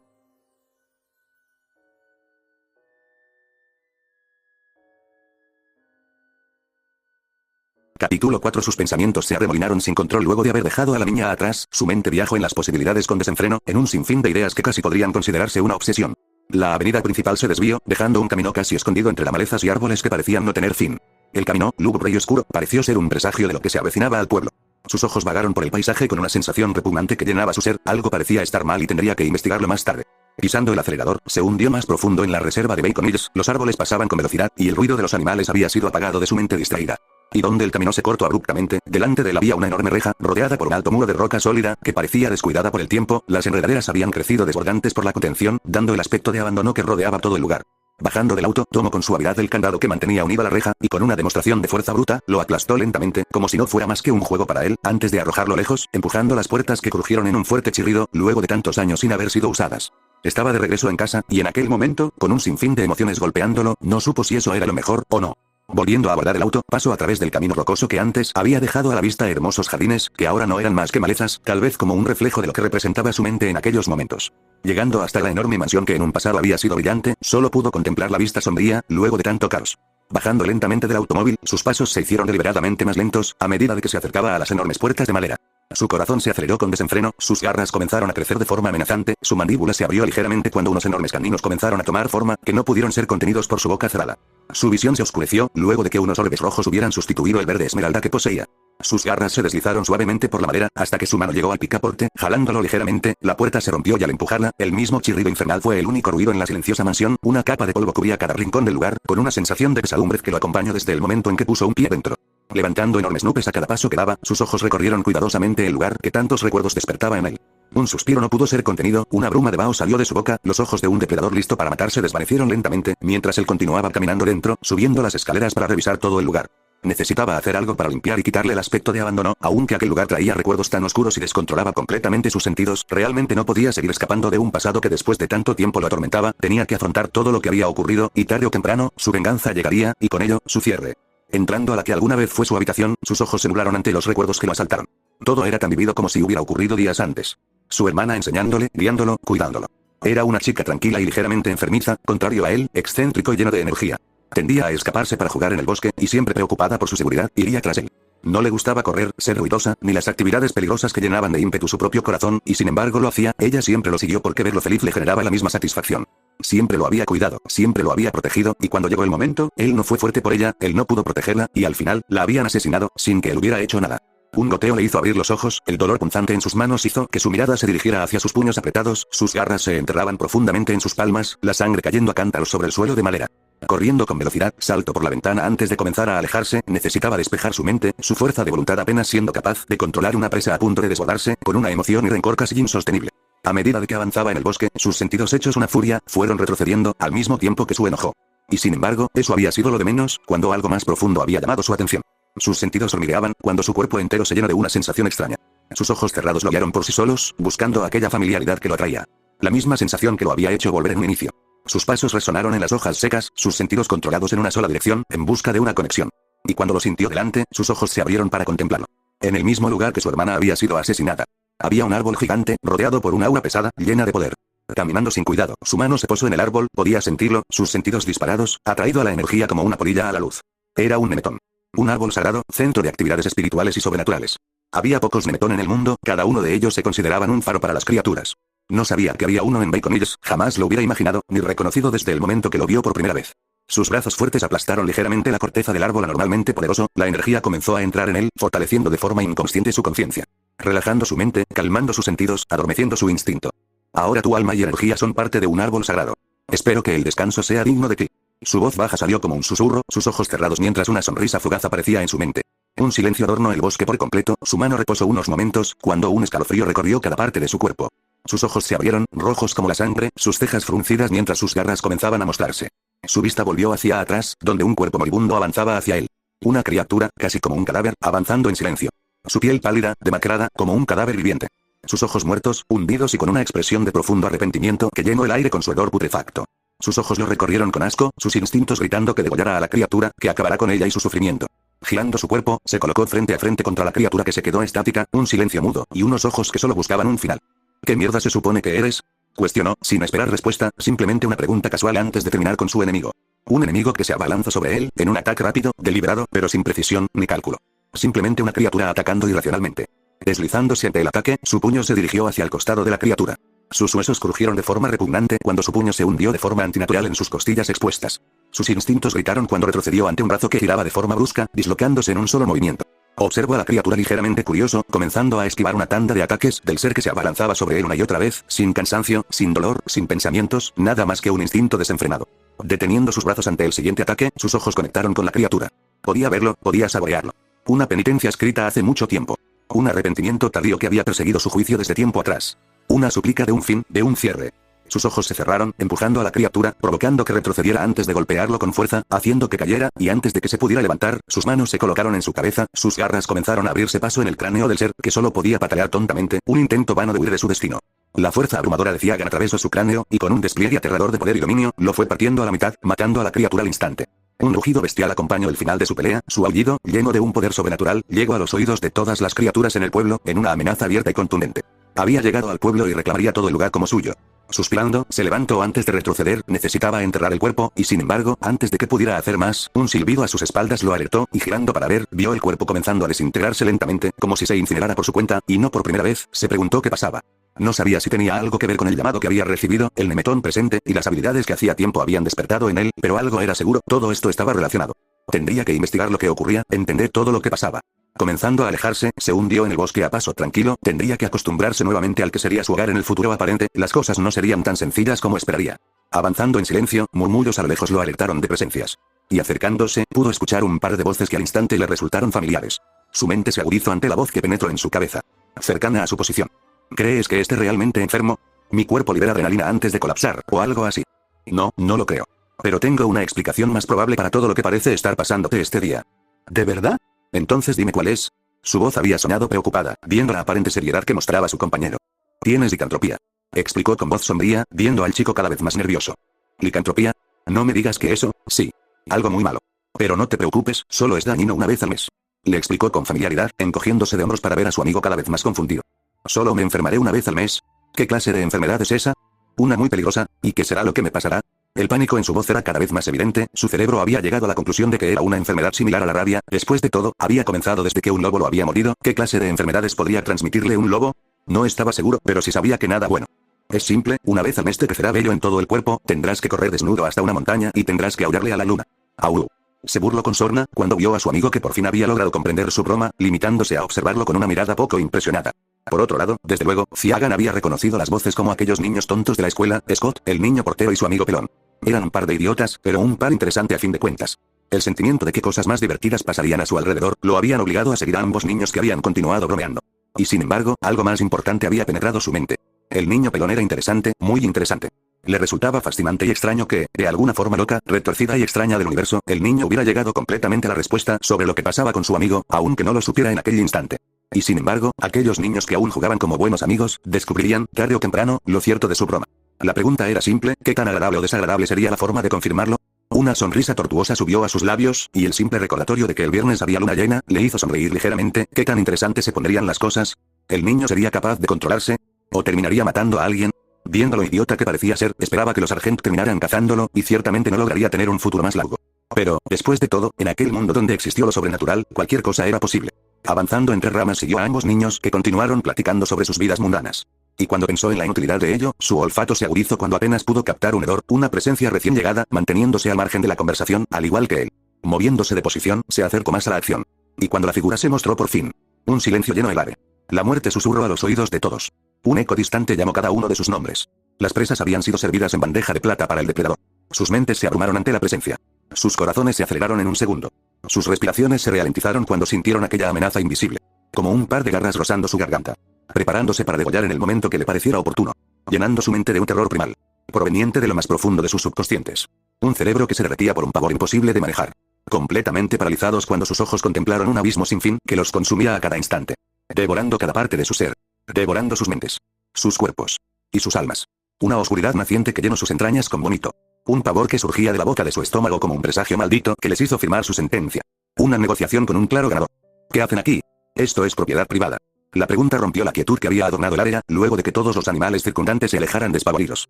[SPEAKER 1] Capítulo 4. Sus pensamientos se arremolinaron sin control luego de haber dejado a la niña atrás, su mente viajó en las posibilidades con desenfreno, en un sinfín de ideas que casi podrían considerarse una obsesión. La avenida principal se desvió, dejando un camino casi escondido entre malezas y árboles que parecían no tener fin. El camino, lúgubre y oscuro, pareció ser un presagio de lo que se avecinaba al pueblo. Sus ojos vagaron por el paisaje con una sensación repugnante que llenaba su ser, algo parecía estar mal y tendría que investigarlo más tarde. Pisando el acelerador, se hundió más profundo en la reserva de Bacon Hills, los árboles pasaban con velocidad, y el ruido de los animales había sido apagado de su mente distraída. Y donde el camino se cortó abruptamente, delante de él había una enorme reja, rodeada por un alto muro de roca sólida, que parecía descuidada por el tiempo, las enredaderas habían crecido desbordantes por la contención, dando el aspecto de abandono que rodeaba todo el lugar. Bajando del auto, tomó con suavidad el candado que mantenía unida la reja, y con una demostración de fuerza bruta, lo aplastó lentamente, como si no fuera más que un juego para él, antes de arrojarlo lejos, empujando las puertas que crujieron en un fuerte chirrido, luego de tantos años sin haber sido usadas. Estaba de regreso en casa, y en aquel momento, con un sinfín de emociones golpeándolo, no supo si eso era lo mejor, o no. Volviendo a abordar el auto, pasó a través del camino rocoso que antes había dejado a la vista hermosos jardines, que ahora no eran más que malezas, tal vez como un reflejo de lo que representaba su mente en aquellos momentos. Llegando hasta la enorme mansión que en un pasado había sido brillante, solo pudo contemplar la vista sombría, luego de tanto caos. Bajando lentamente del automóvil, sus pasos se hicieron deliberadamente más lentos, a medida de que se acercaba a las enormes puertas de madera. Su corazón se aceleró con desenfreno, sus garras comenzaron a crecer de forma amenazante, su mandíbula se abrió ligeramente cuando unos enormes caninos comenzaron a tomar forma, que no pudieron ser contenidos por su boca cerrada. Su visión se oscureció, luego de que unos orbes rojos hubieran sustituido el verde esmeralda que poseía. Sus garras se deslizaron suavemente por la madera, hasta que su mano llegó al picaporte, jalándolo ligeramente, la puerta se rompió y al empujarla, el mismo chirrido infernal fue el único ruido en la silenciosa mansión, una capa de polvo cubría cada rincón del lugar, con una sensación de pesadumbre que lo acompañó desde el momento en que puso un pie dentro. Levantando enormes nubes a cada paso que daba, sus ojos recorrieron cuidadosamente el lugar que tantos recuerdos despertaba en él. Un suspiro no pudo ser contenido, una bruma de vaho salió de su boca, los ojos de un depredador listo para matar se desvanecieron lentamente, mientras él continuaba caminando dentro, subiendo las escaleras para revisar todo el lugar. Necesitaba hacer algo para limpiar y quitarle el aspecto de abandono, aunque aquel lugar traía recuerdos tan oscuros y descontrolaba completamente sus sentidos, realmente no podía seguir escapando de un pasado que después de tanto tiempo lo atormentaba, tenía que afrontar todo lo que había ocurrido, y tarde o temprano, su venganza llegaría, y con ello, su cierre. Entrando a la que alguna vez fue su habitación, sus ojos se nublaron ante los recuerdos que lo asaltaron. Todo era tan vivido como si hubiera ocurrido días antes. Su hermana enseñándole, guiándolo, cuidándolo. Era una chica tranquila y ligeramente enfermiza, contrario a él, excéntrico y lleno de energía. Tendía a escaparse para jugar en el bosque, y siempre preocupada por su seguridad, iría tras él. No le gustaba correr, ser ruidosa, ni las actividades peligrosas que llenaban de ímpetu su propio corazón, y sin embargo lo hacía, ella siempre lo siguió porque verlo feliz le generaba la misma satisfacción. Siempre lo había cuidado, siempre lo había protegido, y cuando llegó el momento, él no fue fuerte por ella, él no pudo protegerla, y al final, la habían asesinado, sin que él hubiera hecho nada. Un goteo le hizo abrir los ojos, el dolor punzante en sus manos hizo que su mirada se dirigiera hacia sus puños apretados, sus garras se enterraban profundamente en sus palmas, la sangre cayendo a cántaros sobre el suelo de madera. Corriendo con velocidad, saltó por la ventana antes de comenzar a alejarse, necesitaba despejar su mente, su fuerza de voluntad apenas siendo capaz de controlar una presa a punto de desbordarse, con una emoción y rencor casi insostenible. A medida de que avanzaba en el bosque, sus sentidos hechos una furia, fueron retrocediendo, al mismo tiempo que su enojo. Y sin embargo, eso había sido lo de menos, cuando algo más profundo había llamado su atención. Sus sentidos hormigueaban, cuando su cuerpo entero se llenó de una sensación extraña. Sus ojos cerrados lo guiaron por sí solos, buscando aquella familiaridad que lo atraía. La misma sensación que lo había hecho volver en un inicio. Sus pasos resonaron en las hojas secas, sus sentidos controlados en una sola dirección, en busca de una conexión. Y cuando lo sintió delante, sus ojos se abrieron para contemplarlo. En el mismo lugar que su hermana había sido asesinada. Había un árbol gigante, rodeado por un aura pesada, llena de poder. Caminando sin cuidado, su mano se posó en el árbol, podía sentirlo, sus sentidos disparados, atraído a la energía como una polilla a la luz. Era un nemetón. Un árbol sagrado, centro de actividades espirituales y sobrenaturales. Había pocos nemetón en el mundo, cada uno de ellos se consideraban un faro para las criaturas. No sabía que había uno en Bacon Hills, jamás lo hubiera imaginado, ni reconocido desde el momento que lo vio por primera vez. Sus brazos fuertes aplastaron ligeramente la corteza del árbol anormalmente poderoso, la energía comenzó a entrar en él, fortaleciendo de forma inconsciente su conciencia. Relajando su mente, calmando sus sentidos, adormeciendo su instinto. Ahora tu alma y energía son parte de un árbol sagrado. Espero que el descanso sea digno de ti. Su voz baja salió como un susurro, sus ojos cerrados mientras una sonrisa fugaz aparecía en su mente. Un silencio adornó el bosque por completo, su mano reposó unos momentos, cuando un escalofrío recorrió cada parte de su cuerpo. Sus ojos se abrieron, rojos como la sangre, sus cejas fruncidas mientras sus garras comenzaban a mostrarse. Su vista volvió hacia atrás, donde un cuerpo moribundo avanzaba hacia él. Una criatura, casi como un cadáver, avanzando en silencio. Su piel pálida, demacrada, como un cadáver viviente. Sus ojos muertos, hundidos y con una expresión de profundo arrepentimiento que llenó el aire con su hedor putrefacto. Sus ojos lo recorrieron con asco, sus instintos gritando que degollara a la criatura, que acabará con ella y su sufrimiento. Girando su cuerpo, se colocó frente a frente contra la criatura que se quedó estática, un silencio mudo, y unos ojos que solo buscaban un final. ¿Qué mierda se supone que eres? Cuestionó, sin esperar respuesta, simplemente una pregunta casual antes de terminar con su enemigo. Un enemigo que se abalanzó sobre él, en un ataque rápido, deliberado, pero sin precisión, ni cálculo. Simplemente una criatura atacando irracionalmente. Deslizándose ante el ataque, su puño se dirigió hacia el costado de la criatura. Sus huesos crujieron de forma repugnante cuando su puño se hundió de forma antinatural en sus costillas expuestas. Sus instintos gritaron cuando retrocedió ante un brazo que giraba de forma brusca, dislocándose en un solo movimiento. Observó a la criatura ligeramente curioso, comenzando a esquivar una tanda de ataques del ser que se abalanzaba sobre él una y otra vez, sin cansancio, sin dolor, sin pensamientos, nada más que un instinto desenfrenado. Deteniendo sus brazos ante el siguiente ataque, sus ojos conectaron con la criatura. Podía verlo, podía saborearlo. Una penitencia escrita hace mucho tiempo. Un arrepentimiento tardío que había perseguido su juicio desde tiempo atrás. Una súplica de un fin, de un cierre. Sus ojos se cerraron, empujando a la criatura, provocando que retrocediera antes de golpearlo con fuerza, haciendo que cayera, y antes de que se pudiera levantar, sus manos se colocaron en su cabeza, sus garras comenzaron a abrirse paso en el cráneo del ser, que solo podía patalear tontamente, un intento vano de huir de su destino. La fuerza abrumadora de Ciagan atravesó su cráneo, y con un despliegue aterrador de poder y dominio, lo fue partiendo a la mitad, matando a la criatura al instante. Un rugido bestial acompañó el final de su pelea, su aullido, lleno de un poder sobrenatural, llegó a los oídos de todas las criaturas en el pueblo, en una amenaza abierta y contundente. Había llegado al pueblo y reclamaría todo el lugar como suyo. Suspirando, se levantó antes de retroceder, necesitaba enterrar el cuerpo, y sin embargo, antes de que pudiera hacer más, un silbido a sus espaldas lo alertó, y girando para ver, vio el cuerpo comenzando a desintegrarse lentamente, como si se incinerara por su cuenta, y no por primera vez, se preguntó qué pasaba. No sabía si tenía algo que ver con el llamado que había recibido, el nemetón presente, y las habilidades que hacía tiempo habían despertado en él, pero algo era seguro, todo esto estaba relacionado. Tendría que investigar lo que ocurría, entender todo lo que pasaba. Comenzando a alejarse, se hundió en el bosque a paso tranquilo, tendría que acostumbrarse nuevamente al que sería su hogar en el futuro aparente, las cosas no serían tan sencillas como esperaría. Avanzando en silencio, murmullos a lo lejos lo alertaron de presencias. Y acercándose, pudo escuchar un par de voces que al instante le resultaron familiares. Su mente se agudizó ante la voz que penetró en su cabeza. Cercana a su posición. ¿Crees que esté realmente enfermo? Mi cuerpo libera adrenalina antes de colapsar, o algo así. No, no lo creo. Pero tengo una explicación más probable para todo lo que parece estar pasándote este día. ¿De verdad? Entonces dime cuál es. Su voz había sonado preocupada, viendo la aparente seriedad que mostraba su compañero. Tienes licantropía. Explicó con voz sombría, viendo al chico cada vez más nervioso. ¿Licantropía? No me digas que eso, sí. Algo muy malo. Pero no te preocupes, solo es dañino una vez al mes. Le explicó con familiaridad, encogiéndose de hombros para ver a su amigo cada vez más confundido. ¿Solo me enfermaré una vez al mes? ¿Qué clase de enfermedad es esa? Una muy peligrosa, ¿y qué será lo que me pasará? El pánico en su voz era cada vez más evidente, su cerebro había llegado a la conclusión de que era una enfermedad similar a la rabia, después de todo, había comenzado desde que un lobo lo había mordido, ¿qué clase de enfermedades podría transmitirle un lobo? No estaba seguro, pero sí sabía que nada bueno. Es simple, una vez al mes te crecerá vello en todo el cuerpo, tendrás que correr desnudo hasta una montaña y tendrás que aullarle a la luna. Au. Se burló con sorna, cuando vio a su amigo que por fin había logrado comprender su broma, limitándose a observarlo con una mirada poco impresionada. Por otro lado, desde luego, Ciagan había reconocido las voces como aquellos niños tontos de la escuela, Scott, el niño portero y su amigo pelón. Eran un par de idiotas, pero un par interesante a fin de cuentas. El sentimiento de que cosas más divertidas pasarían a su alrededor, lo habían obligado a seguir a ambos niños que habían continuado bromeando. Y sin embargo, algo más importante había penetrado su mente. El niño pelón era interesante, muy interesante. Le resultaba fascinante y extraño que, de alguna forma loca, retorcida y extraña del universo, el niño hubiera llegado completamente a la respuesta sobre lo que pasaba con su amigo, aunque no lo supiera en aquel instante. Y sin embargo, aquellos niños que aún jugaban como buenos amigos, descubrirían, tarde o temprano, lo cierto de su broma. La pregunta era simple, ¿qué tan agradable o desagradable sería la forma de confirmarlo? Una sonrisa tortuosa subió a sus labios, y el simple recordatorio de que el viernes había luna llena, le hizo sonreír ligeramente. ¿Qué tan interesante se pondrían las cosas? ¿El niño sería capaz de controlarse? ¿O terminaría matando a alguien? Viendo lo idiota que parecía ser, esperaba que los Sargent terminaran cazándolo, y ciertamente no lograría tener un futuro más largo. Pero, después de todo, en aquel mundo donde existió lo sobrenatural, cualquier cosa era posible. Avanzando entre ramas siguió a ambos niños, que continuaron platicando sobre sus vidas mundanas. Y cuando pensó en la inutilidad de ello, su olfato se agudizó cuando apenas pudo captar un hedor, una presencia recién llegada, manteniéndose al margen de la conversación, al igual que él. Moviéndose de posición, se acercó más a la acción. Y cuando la figura se mostró por fin, un silencio llenó el aire. La muerte susurró a los oídos de todos. Un eco distante llamó cada uno de sus nombres. Las presas habían sido servidas en bandeja de plata para el depredador. Sus mentes se abrumaron ante la presencia. Sus corazones se aceleraron en un segundo. Sus respiraciones se ralentizaron cuando sintieron aquella amenaza invisible. Como un par de garras rozando su garganta. Preparándose para degollar en el momento que le pareciera oportuno. Llenando su mente de un terror primal. Proveniente de lo más profundo de sus subconscientes. Un cerebro que se derretía por un pavor imposible de manejar. Completamente paralizados cuando sus ojos contemplaron un abismo sin fin que los consumía a cada instante. Devorando cada parte de su ser. Devorando sus mentes. Sus cuerpos. Y sus almas. Una oscuridad naciente que llenó sus entrañas con vómito. Un pavor que surgía de la boca de su estómago como un presagio maldito que les hizo firmar su sentencia. Una negociación con un claro ganador. ¿Qué hacen aquí? Esto es propiedad privada. La pregunta rompió la quietud que había adornado el área, luego de que todos los animales circundantes se alejaran despavoridos.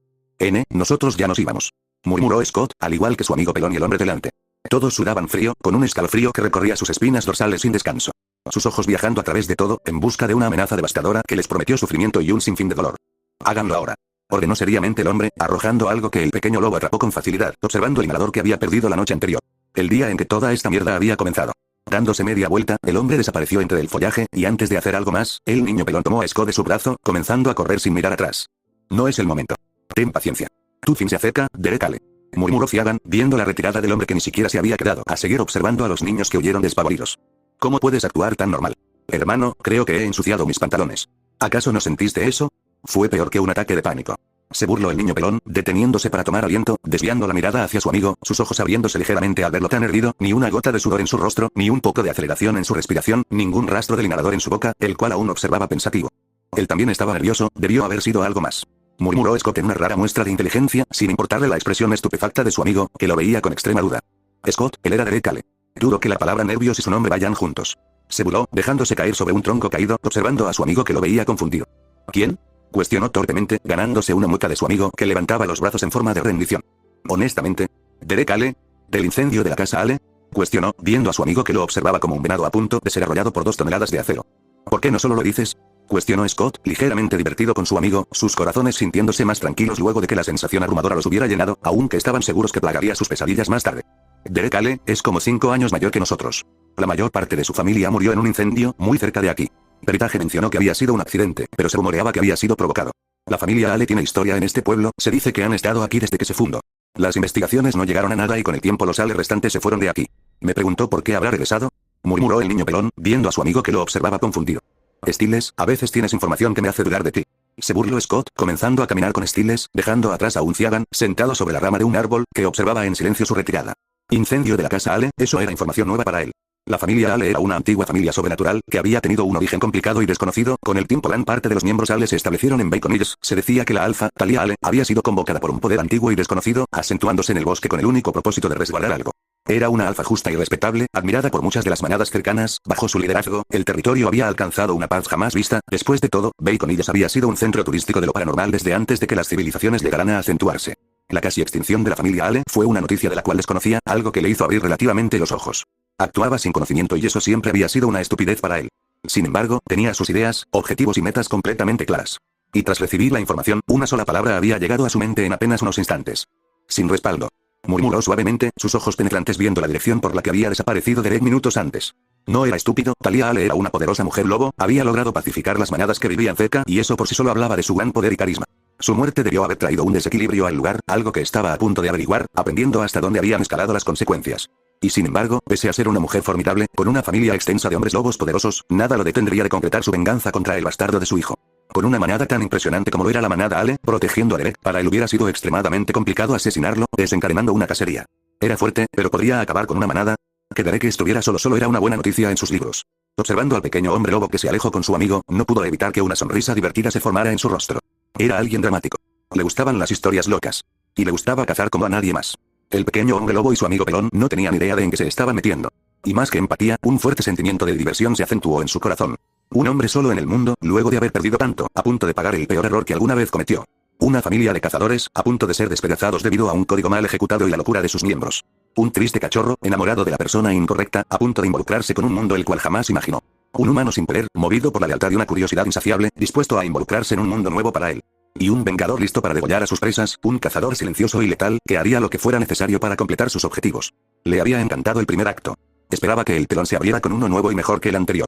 [SPEAKER 1] Nosotros ya nos íbamos. Murmuró Scott, al igual que su amigo pelón y el hombre delante. Todos sudaban frío, con un escalofrío que recorría sus espinas dorsales sin descanso. Sus ojos viajando a través de todo, en busca de una amenaza devastadora que les prometió sufrimiento y un sinfín de dolor. Háganlo ahora. Ordenó seriamente el hombre, arrojando algo que el pequeño lobo atrapó con facilidad, observando el inhalador que había perdido la noche anterior. El día en que toda esta mierda había comenzado. Dándose media vuelta, el hombre desapareció entre el follaje, y antes de hacer algo más, el niño pelón tomó a Scott de su brazo, comenzando a correr sin mirar atrás. No es el momento. Ten paciencia. Tu fin se acerca, Derek Ale. Murmuró Ciagan, viendo la retirada del hombre que ni siquiera se había quedado a seguir observando a los niños que huyeron despavoridos. ¿Cómo puedes actuar tan normal? Hermano, creo que he ensuciado mis pantalones. ¿Acaso no sentiste eso? Fue peor que un ataque de pánico. Se burló el niño pelón, deteniéndose para tomar aliento, desviando la mirada hacia su amigo, sus ojos abriéndose ligeramente al verlo tan erguido, ni una gota de sudor en su rostro, ni un poco de aceleración en su respiración, ningún rastro del inhalador en su boca, el cual aún observaba pensativo. Él también estaba nervioso, debió haber sido algo más. Murmuró Scott en una rara muestra de inteligencia, sin importarle la expresión estupefacta de su amigo, que lo veía con extrema duda. Scott, él era Derek Ale. Dudo que la palabra nervios y su nombre vayan juntos. Se burló, dejándose caer sobre un tronco caído, observando a su amigo que lo veía confundido. ¿Quién? Cuestionó torpemente, ganándose una mueca de su amigo, que levantaba los brazos en forma de rendición. Honestamente. ¿Derek Ale? ¿Del incendio de la casa Ale? Cuestionó, viendo a su amigo que lo observaba como un venado a punto de ser arrollado por 2 toneladas de acero. ¿Por qué no solo lo dices? Cuestionó Scott, ligeramente divertido con su amigo, sus corazones sintiéndose más tranquilos luego de que la sensación abrumadora los hubiera llenado, aunque estaban seguros que plagaría sus pesadillas más tarde. Derek Ale es como 5 años mayor que nosotros. La mayor parte de su familia murió en un incendio, muy cerca de aquí. Peritage mencionó que había sido un accidente, pero se rumoreaba que había sido provocado. La familia Ale tiene historia en este pueblo, se dice que han estado aquí desde que se fundó. Las investigaciones no llegaron a nada y con el tiempo los Ale restantes se fueron de aquí. Me preguntó por qué habrá regresado, murmuró el niño pelón, viendo a su amigo que lo observaba confundido. Stiles, a veces tienes información que me hace dudar de ti. Se burló Scott, comenzando a caminar con Stiles, dejando atrás a un Ciagan, sentado sobre la rama de un árbol, que observaba en silencio su retirada. Incendio de la casa Ale, eso era información nueva para él. La familia Ale era una antigua familia sobrenatural, que había tenido un origen complicado y desconocido. Con el tiempo gran parte de los miembros Ale se establecieron en Bacon Hills. Se decía que la alfa, Talia Ale, había sido convocada por un poder antiguo y desconocido, acentuándose en el bosque con el único propósito de resguardar algo. Era una alfa justa y respetable, admirada por muchas de las manadas cercanas. Bajo su liderazgo, el territorio había alcanzado una paz jamás vista. Después de todo, Bacon Hills había sido un centro turístico de lo paranormal desde antes de que las civilizaciones llegaran a acentuarse. La casi extinción de la familia Ale fue una noticia de la cual desconocía, algo que le hizo abrir relativamente los ojos. Actuaba sin conocimiento y eso siempre había sido una estupidez para él. Sin embargo, tenía sus ideas, objetivos y metas completamente claras. Y tras recibir la información, una sola palabra había llegado a su mente en apenas unos instantes. Sin respaldo. Murmuró suavemente, sus ojos penetrantes viendo la dirección por la que había desaparecido Derek minutos antes. No era estúpido, Talia Ale era una poderosa mujer lobo, había logrado pacificar las manadas que vivían cerca y eso por sí solo hablaba de su gran poder y carisma. Su muerte debió haber traído un desequilibrio al lugar, algo que estaba a punto de averiguar, aprendiendo hasta dónde habían escalado las consecuencias. Y sin embargo, pese a ser una mujer formidable, con una familia extensa de hombres lobos poderosos, nada lo detendría de concretar su venganza contra el bastardo de su hijo. Con una manada tan impresionante como lo era la manada Ale, protegiendo a Derek, para él hubiera sido extremadamente complicado asesinarlo, desencadenando una cacería. Era fuerte, pero podría acabar con una manada. Que Derek estuviera solo era una buena noticia en sus libros. Observando al pequeño hombre lobo que se alejó con su amigo, no pudo evitar que una sonrisa divertida se formara en su rostro. Era alguien dramático. Le gustaban las historias locas. Y le gustaba cazar como a nadie más. El pequeño hombre lobo y su amigo pelón no tenían idea de en qué se estaban metiendo. Y más que empatía, un fuerte sentimiento de diversión se acentuó en su corazón. Un hombre solo en el mundo, luego de haber perdido tanto, a punto de pagar el peor error que alguna vez cometió. Una familia de cazadores, a punto de ser despedazados debido a un código mal ejecutado y la locura de sus miembros. Un triste cachorro, enamorado de la persona incorrecta, a punto de involucrarse con un mundo el cual jamás imaginó. Un humano sin poder, movido por la lealtad y una curiosidad insaciable, dispuesto a involucrarse en un mundo nuevo para él. Y un vengador listo para degollar a sus presas, un cazador silencioso y letal, que haría lo que fuera necesario para completar sus objetivos. Le había encantado el primer acto. Esperaba que el telón se abriera con uno nuevo y mejor que el anterior.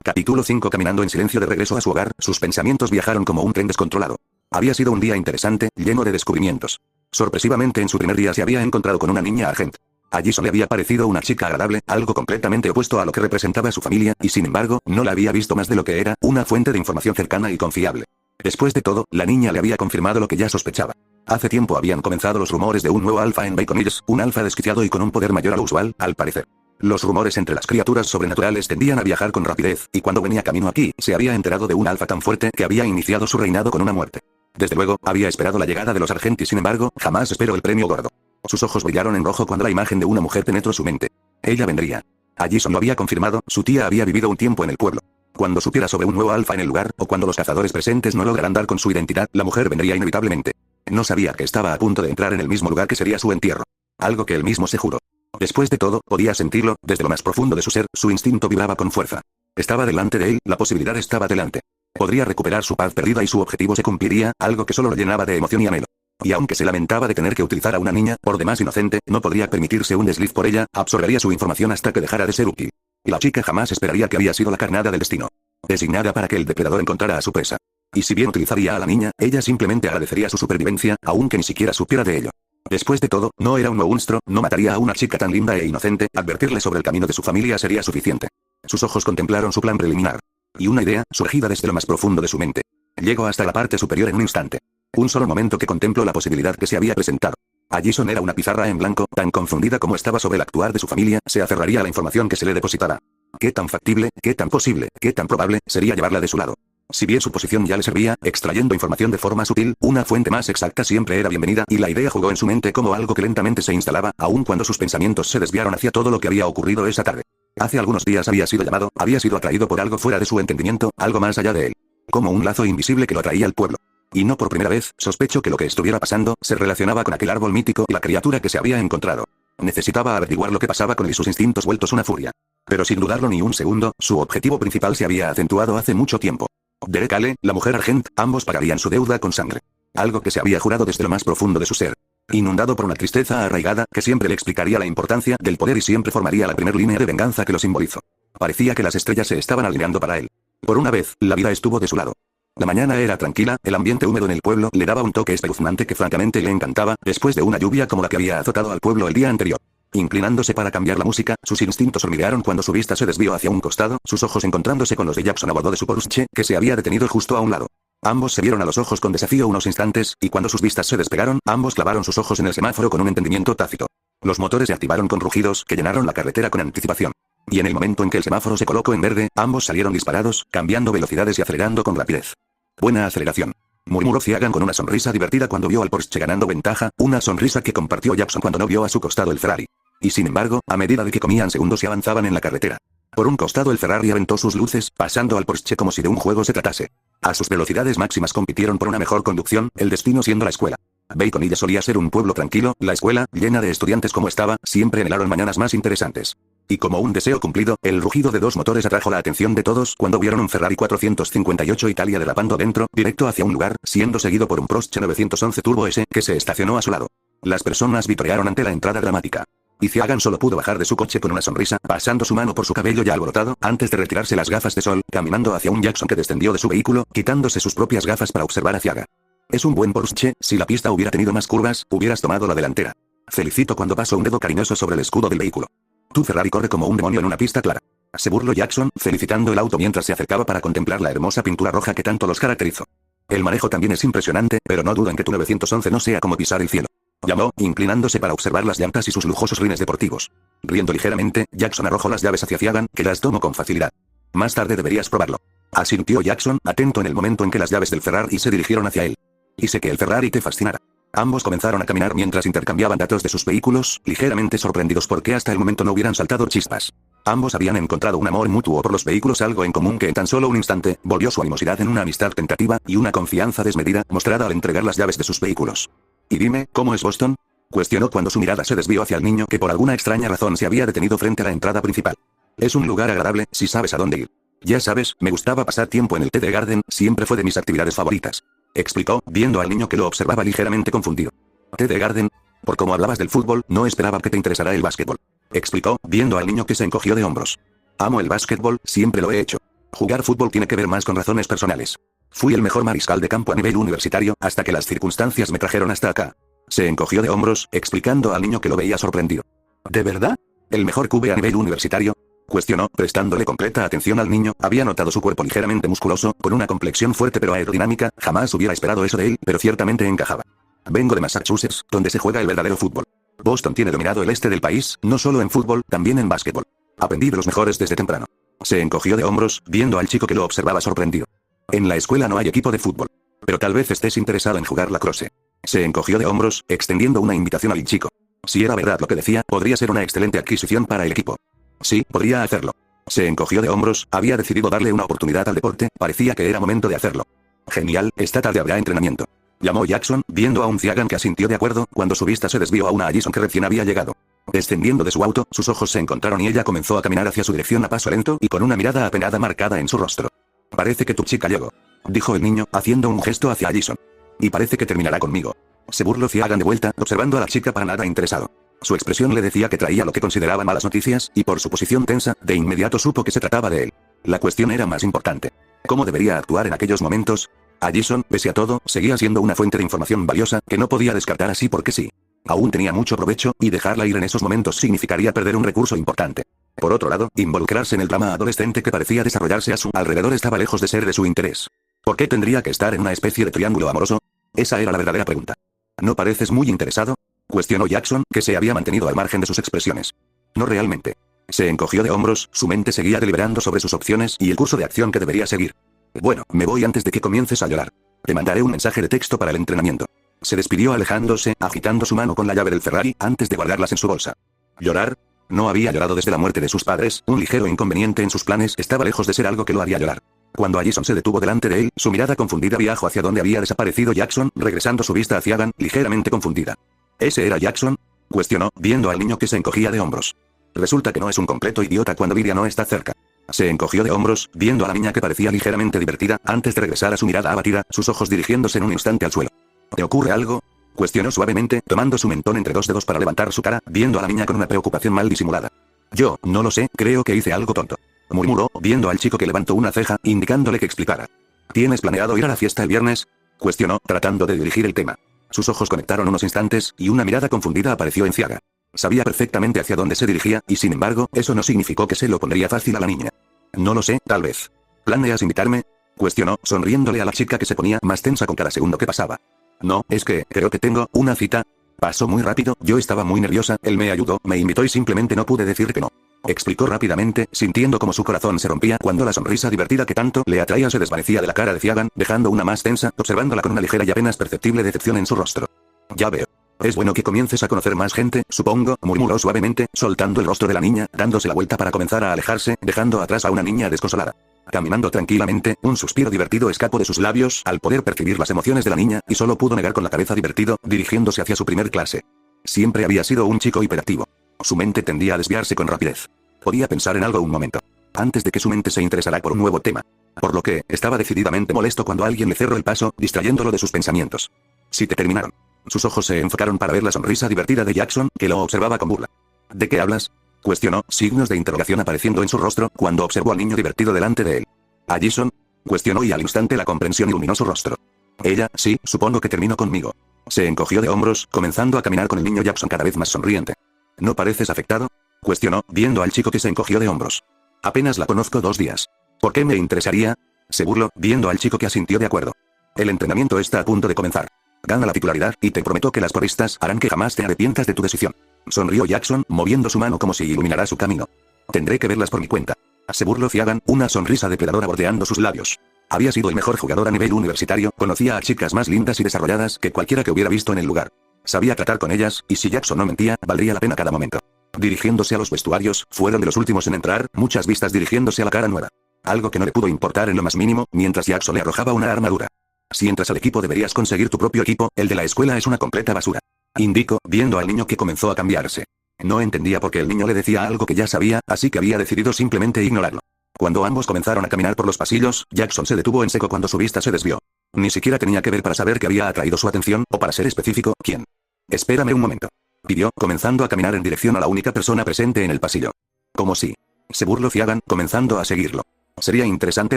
[SPEAKER 1] Capítulo 5. Caminando en silencio de regreso a su hogar, sus pensamientos viajaron como un tren descontrolado. Había sido un día interesante, lleno de descubrimientos. Sorpresivamente en su primer día se había encontrado con una niña agente. Allí solo le había parecido una chica agradable, algo completamente opuesto a lo que representaba su familia, y sin embargo, no la había visto más de lo que era, una fuente de información cercana y confiable. Después de todo, la niña le había confirmado lo que ya sospechaba. Hace tiempo habían comenzado los rumores de un nuevo alfa en Bacon Hills, un alfa desquiciado y con un poder mayor al usual, al parecer. Los rumores entre las criaturas sobrenaturales tendían a viajar con rapidez, y cuando venía camino aquí, se había enterado de un alfa tan fuerte que había iniciado su reinado con una muerte. Desde luego, había esperado la llegada de los Argenti, sin embargo, jamás esperó el premio gordo. Sus ojos brillaron en rojo cuando la imagen de una mujer penetró su mente. Ella vendría. Allí lo había confirmado, su tía había vivido un tiempo en el pueblo. Cuando supiera sobre un nuevo alfa en el lugar, o cuando los cazadores presentes no lograran dar con su identidad, la mujer vendría inevitablemente. No sabía que estaba a punto de entrar en el mismo lugar que sería su entierro. Algo que él mismo se juró. Después de todo, podía sentirlo, desde lo más profundo de su ser, su instinto vibraba con fuerza. Estaba delante de él, la posibilidad estaba delante. Podría recuperar su paz perdida y su objetivo se cumpliría, algo que solo lo llenaba de emoción y anhelo. Y aunque se lamentaba de tener que utilizar a una niña, por demás inocente, no podría permitirse un desliz por ella, absorbería su información hasta que dejara de ser útil. Y la chica jamás esperaría que había sido la carnada del destino. Designada para que el depredador encontrara a su presa. Y si bien utilizaría a la niña, ella simplemente agradecería su supervivencia, aunque ni siquiera supiera de ello. Después de todo, no era un monstruo, no mataría a una chica tan linda e inocente, advertirle sobre el camino de su familia sería suficiente. Sus ojos contemplaron su plan preliminar. Y una idea, surgida desde lo más profundo de su mente. Llegó hasta la parte superior en un instante. Un solo momento que contempló la posibilidad que se había presentado. Allison era una pizarra en blanco, tan confundida como estaba sobre el actuar de su familia, se aferraría a la información que se le depositara. ¿Qué tan factible, qué tan posible, qué tan probable sería llevarla de su lado? Si bien su posición ya le servía, extrayendo información de forma sutil, una fuente más exacta siempre era bienvenida, y la idea jugó en su mente como algo que lentamente se instalaba, aun cuando sus pensamientos se desviaron hacia todo lo que había ocurrido esa tarde. Hace algunos días había sido llamado, había sido atraído por algo fuera de su entendimiento, algo más allá de él. Como un lazo invisible que lo atraía al pueblo. Y no por primera vez, sospecho que lo que estuviera pasando, se relacionaba con aquel árbol mítico y la criatura que se había encontrado. Necesitaba averiguar lo que pasaba con él y sus instintos vueltos una furia. Pero sin dudarlo ni un segundo, su objetivo principal se había acentuado hace mucho tiempo. Derek Ale, la mujer Argent, ambos pagarían su deuda con sangre. Algo que se había jurado desde lo más profundo de su ser. Inundado por una tristeza arraigada, que siempre le explicaría la importancia del poder y siempre formaría la primera línea de venganza que lo simbolizó. Parecía que las estrellas se estaban alineando para él. Por una vez, la vida estuvo de su lado. La mañana era tranquila, el ambiente húmedo en el pueblo le daba un toque espeluznante que francamente le encantaba, después de una lluvia como la que había azotado al pueblo el día anterior. Inclinándose para cambiar la música, sus instintos hormiguearon cuando su vista se desvió hacia un costado, sus ojos encontrándose con los de Jackson a bordo de su Porsche, que se había detenido justo a un lado. Ambos se vieron a los ojos con desafío unos instantes, y cuando sus vistas se despegaron, ambos clavaron sus ojos en el semáforo con un entendimiento tácito. Los motores se activaron con rugidos que llenaron la carretera con anticipación. Y en el momento en que el semáforo se colocó en verde, ambos salieron disparados, cambiando velocidades y acelerando con rapidez. Buena aceleración, murmuró Ciagan con una sonrisa divertida cuando vio al Porsche ganando ventaja, una sonrisa que compartió Jackson cuando no vio a su costado el Ferrari. Y sin embargo, a medida de que comían segundos y avanzaban en la carretera. Por un costado el Ferrari aventó sus luces, pasando al Porsche como si de un juego se tratase. A sus velocidades máximas compitieron por una mejor conducción, el destino siendo la escuela. Baconilla solía ser un pueblo tranquilo, la escuela, llena de estudiantes como estaba, siempre anhelaron mañanas más interesantes. Y como un deseo cumplido, el rugido de dos motores atrajo la atención de todos cuando vieron un Ferrari 458 Italia derrapando dentro, directo hacia un lugar, siendo seguido por un Porsche 911 Turbo S, que se estacionó a su lado. Las personas vitorearon ante la entrada dramática. Y Ciagan solo pudo bajar de su coche con una sonrisa, pasando su mano por su cabello ya alborotado, antes de retirarse las gafas de sol, caminando hacia un Jackson que descendió de su vehículo, quitándose sus propias gafas para observar a Ciagan. Es un buen Porsche, si la pista hubiera tenido más curvas, hubieras tomado la delantera. Felicito cuando pasó un dedo cariñoso sobre el escudo del vehículo. Tu Ferrari corre como un demonio en una pista clara. Se burló Jackson, felicitando el auto mientras se acercaba para contemplar la hermosa pintura roja que tanto los caracterizó. El manejo también es impresionante, pero no dudo en que tu 911 no sea como pisar el cielo. Llamó, inclinándose para observar las llantas y sus lujosos rines deportivos. Riendo ligeramente, Jackson arrojó las llaves hacia Ciagan, que las tomó con facilidad. Más tarde deberías probarlo. Asintió Jackson, atento en el momento en que las llaves del Ferrari se dirigieron hacia él. Hice que el Ferrari te fascinara. Ambos comenzaron a caminar mientras intercambiaban datos de sus vehículos, ligeramente sorprendidos porque hasta el momento no hubieran saltado chispas. Ambos habían encontrado un amor mutuo por los vehículos, algo en común que en tan solo un instante volvió su animosidad en una amistad tentativa y una confianza desmedida mostrada al entregar las llaves de sus vehículos. Y dime, ¿cómo es Boston? Cuestionó cuando su mirada se desvió hacia el niño que por alguna extraña razón se había detenido frente a la entrada principal. Es un lugar agradable, si sabes a dónde ir. Ya sabes, me gustaba pasar tiempo en el TD Garden, siempre fue de mis actividades favoritas. Explicó, viendo al niño que lo observaba ligeramente confundido. TD Garden. Por cómo hablabas del fútbol, no esperaba que te interesara el básquetbol. Explicó, viendo al niño que se encogió de hombros. Amo el básquetbol, siempre lo he hecho. Jugar fútbol tiene que ver más con razones personales. Fui el mejor mariscal de campo a nivel universitario, hasta que las circunstancias me trajeron hasta acá. Se encogió de hombros, explicando al niño que lo veía sorprendido. ¿De verdad? ¿El mejor QB a nivel universitario? Cuestionó, prestándole completa atención al niño. Había notado su cuerpo ligeramente musculoso, con una complexión fuerte pero aerodinámica. Jamás hubiera esperado eso de él, pero ciertamente encajaba. Vengo de Massachusetts, donde se juega el verdadero fútbol. Boston tiene dominado el este del país, no solo en fútbol, también en básquetbol. Aprendí de los mejores desde temprano. Se encogió de hombros, viendo al chico que lo observaba sorprendido. En la escuela no hay equipo de fútbol. Pero tal vez estés interesado en jugar lacrosse. Se encogió de hombros, extendiendo una invitación al chico. Si era verdad lo que decía, podría ser una excelente adquisición para el equipo. Sí, podría hacerlo. Se encogió de hombros, había decidido darle una oportunidad al deporte, parecía que era momento de hacerlo. Genial, esta tarde habrá entrenamiento. Llamó Jackson, viendo a un Ciagan que asintió de acuerdo, cuando su vista se desvió a una Allison que recién había llegado. Descendiendo de su auto, sus ojos se encontraron y ella comenzó a caminar hacia su dirección a paso lento y con una mirada apenada marcada en su rostro. Parece que tu chica llegó, dijo el niño, haciendo un gesto hacia Allison. Y parece que terminará conmigo. Se burló Ciagan de vuelta, observando a la chica para nada interesado. Su expresión le decía que traía lo que consideraba malas noticias, y por su posición tensa, de inmediato supo que se trataba de él. La cuestión era más importante. ¿Cómo debería actuar en aquellos momentos? Allison, pese a todo, seguía siendo una fuente de información valiosa, que no podía descartar así porque sí. Aún tenía mucho provecho, y dejarla ir en esos momentos significaría perder un recurso importante. Por otro lado, involucrarse en el drama adolescente que parecía desarrollarse a su alrededor estaba lejos de ser de su interés. ¿Por qué tendría que estar en una especie de triángulo amoroso? Esa era la verdadera pregunta. ¿No pareces muy interesado? Cuestionó Jackson, que se había mantenido al margen de sus expresiones. No realmente. Se encogió de hombros, su mente seguía deliberando sobre sus opciones y el curso de acción que debería seguir. Bueno, me voy antes de que comiences a llorar. Te mandaré un mensaje de texto para el entrenamiento. Se despidió alejándose, agitando su mano con la llave del Ferrari, antes de guardarlas en su bolsa. ¿Llorar? No había llorado desde la muerte de sus padres, un ligero inconveniente en sus planes estaba lejos de ser algo que lo haría llorar. Cuando Allison se detuvo delante de él, su mirada confundida viajó hacia donde había desaparecido Jackson, regresando su vista hacia Ciagan, ligeramente confundida. ¿Ese era Jackson? Cuestionó, viendo al niño que se encogía de hombros. Resulta que no es un completo idiota cuando Viria no está cerca. Se encogió de hombros, viendo a la niña que parecía ligeramente divertida, antes de regresar a su mirada abatida, sus ojos dirigiéndose en un instante al suelo. ¿Te ocurre algo? Cuestionó suavemente, tomando su mentón entre dos dedos para levantar su cara, viendo a la niña con una preocupación mal disimulada. Yo, no lo sé, creo que hice algo tonto. Murmuró, viendo al chico que levantó una ceja, indicándole que explicara. ¿Tienes planeado ir a la fiesta el viernes? Cuestionó, tratando de dirigir el tema. Sus ojos conectaron unos instantes, y una mirada confundida apareció en Ciaga. Sabía perfectamente hacia dónde se dirigía, y sin embargo, eso no significó que se lo pondría fácil a la niña. No lo sé, tal vez. ¿Planeas invitarme? Cuestionó, sonriéndole a la chica que se ponía más tensa con cada segundo que pasaba. No, es que, creo que tengo una cita. Pasó muy rápido, yo estaba muy nerviosa, él me ayudó, me invitó y simplemente no pude decir que no. Explicó rápidamente, sintiendo como su corazón se rompía cuando la sonrisa divertida que tanto le atraía se desvanecía de la cara de Ciagan, dejando una más tensa, observándola con una ligera y apenas perceptible decepción en su rostro. Ya veo. Es bueno que comiences a conocer más gente, supongo, murmuró suavemente, soltando el rostro de la niña, dándose la vuelta para comenzar a alejarse, dejando atrás a una niña desconsolada. Caminando tranquilamente, un suspiro divertido escapó de sus labios, al poder percibir las emociones de la niña, y solo pudo negar con la cabeza divertido, dirigiéndose hacia su primer clase. Siempre había sido un chico hiperactivo. Su mente tendía a desviarse con rapidez. Podía pensar en algo un momento, antes de que su mente se interesara por un nuevo tema. Por lo que, estaba decididamente molesto cuando alguien le cerró el paso, distrayéndolo de sus pensamientos. Si te terminaron. Sus ojos se enfocaron para ver la sonrisa divertida de Jackson, que lo observaba con burla. ¿De qué hablas? Cuestionó, signos de interrogación apareciendo en su rostro, cuando observó al niño divertido delante de él. ¿Allison? Cuestionó y al instante la comprensión iluminó su rostro. Ella, sí, supongo que terminó conmigo. Se encogió de hombros, comenzando a caminar con el niño Jackson cada vez más sonriente. ¿No pareces afectado? Cuestionó, viendo al chico que se encogió de hombros. Apenas la conozco 2 días. ¿Por qué me interesaría? Se burló, viendo al chico que asintió de acuerdo. El entrenamiento está a punto de comenzar. Gana la titularidad, y te prometo que las porristas harán que jamás te arrepientas de tu decisión. Sonrió Jackson, moviendo su mano como si iluminara su camino. Tendré que verlas por mi cuenta. Se burló Ciagan, una sonrisa depredadora bordeando sus labios. Había sido el mejor jugador a nivel universitario, conocía a chicas más lindas y desarrolladas que cualquiera que hubiera visto en el lugar. Sabía tratar con ellas, y si Jackson no mentía, valdría la pena cada momento. Dirigiéndose a los vestuarios, fueron de los últimos en entrar, muchas vistas dirigiéndose a la cara nueva. Algo que no le pudo importar en lo más mínimo, mientras Jackson le arrojaba una armadura. Si entras al equipo deberías conseguir tu propio equipo, el de la escuela es una completa basura. Indicó, viendo al niño que comenzó a cambiarse. No entendía por qué el niño le decía algo que ya sabía, así que había decidido simplemente ignorarlo. Cuando ambos comenzaron a caminar por los pasillos, Jackson se detuvo en seco cuando su vista se desvió. Ni siquiera tenía que ver para saber que había atraído su atención, o para ser específico, quién. Espérame un momento. Pidió, comenzando a caminar en dirección a la única persona presente en el pasillo. Como si. Se burló Ciagan, comenzando a seguirlo. Sería interesante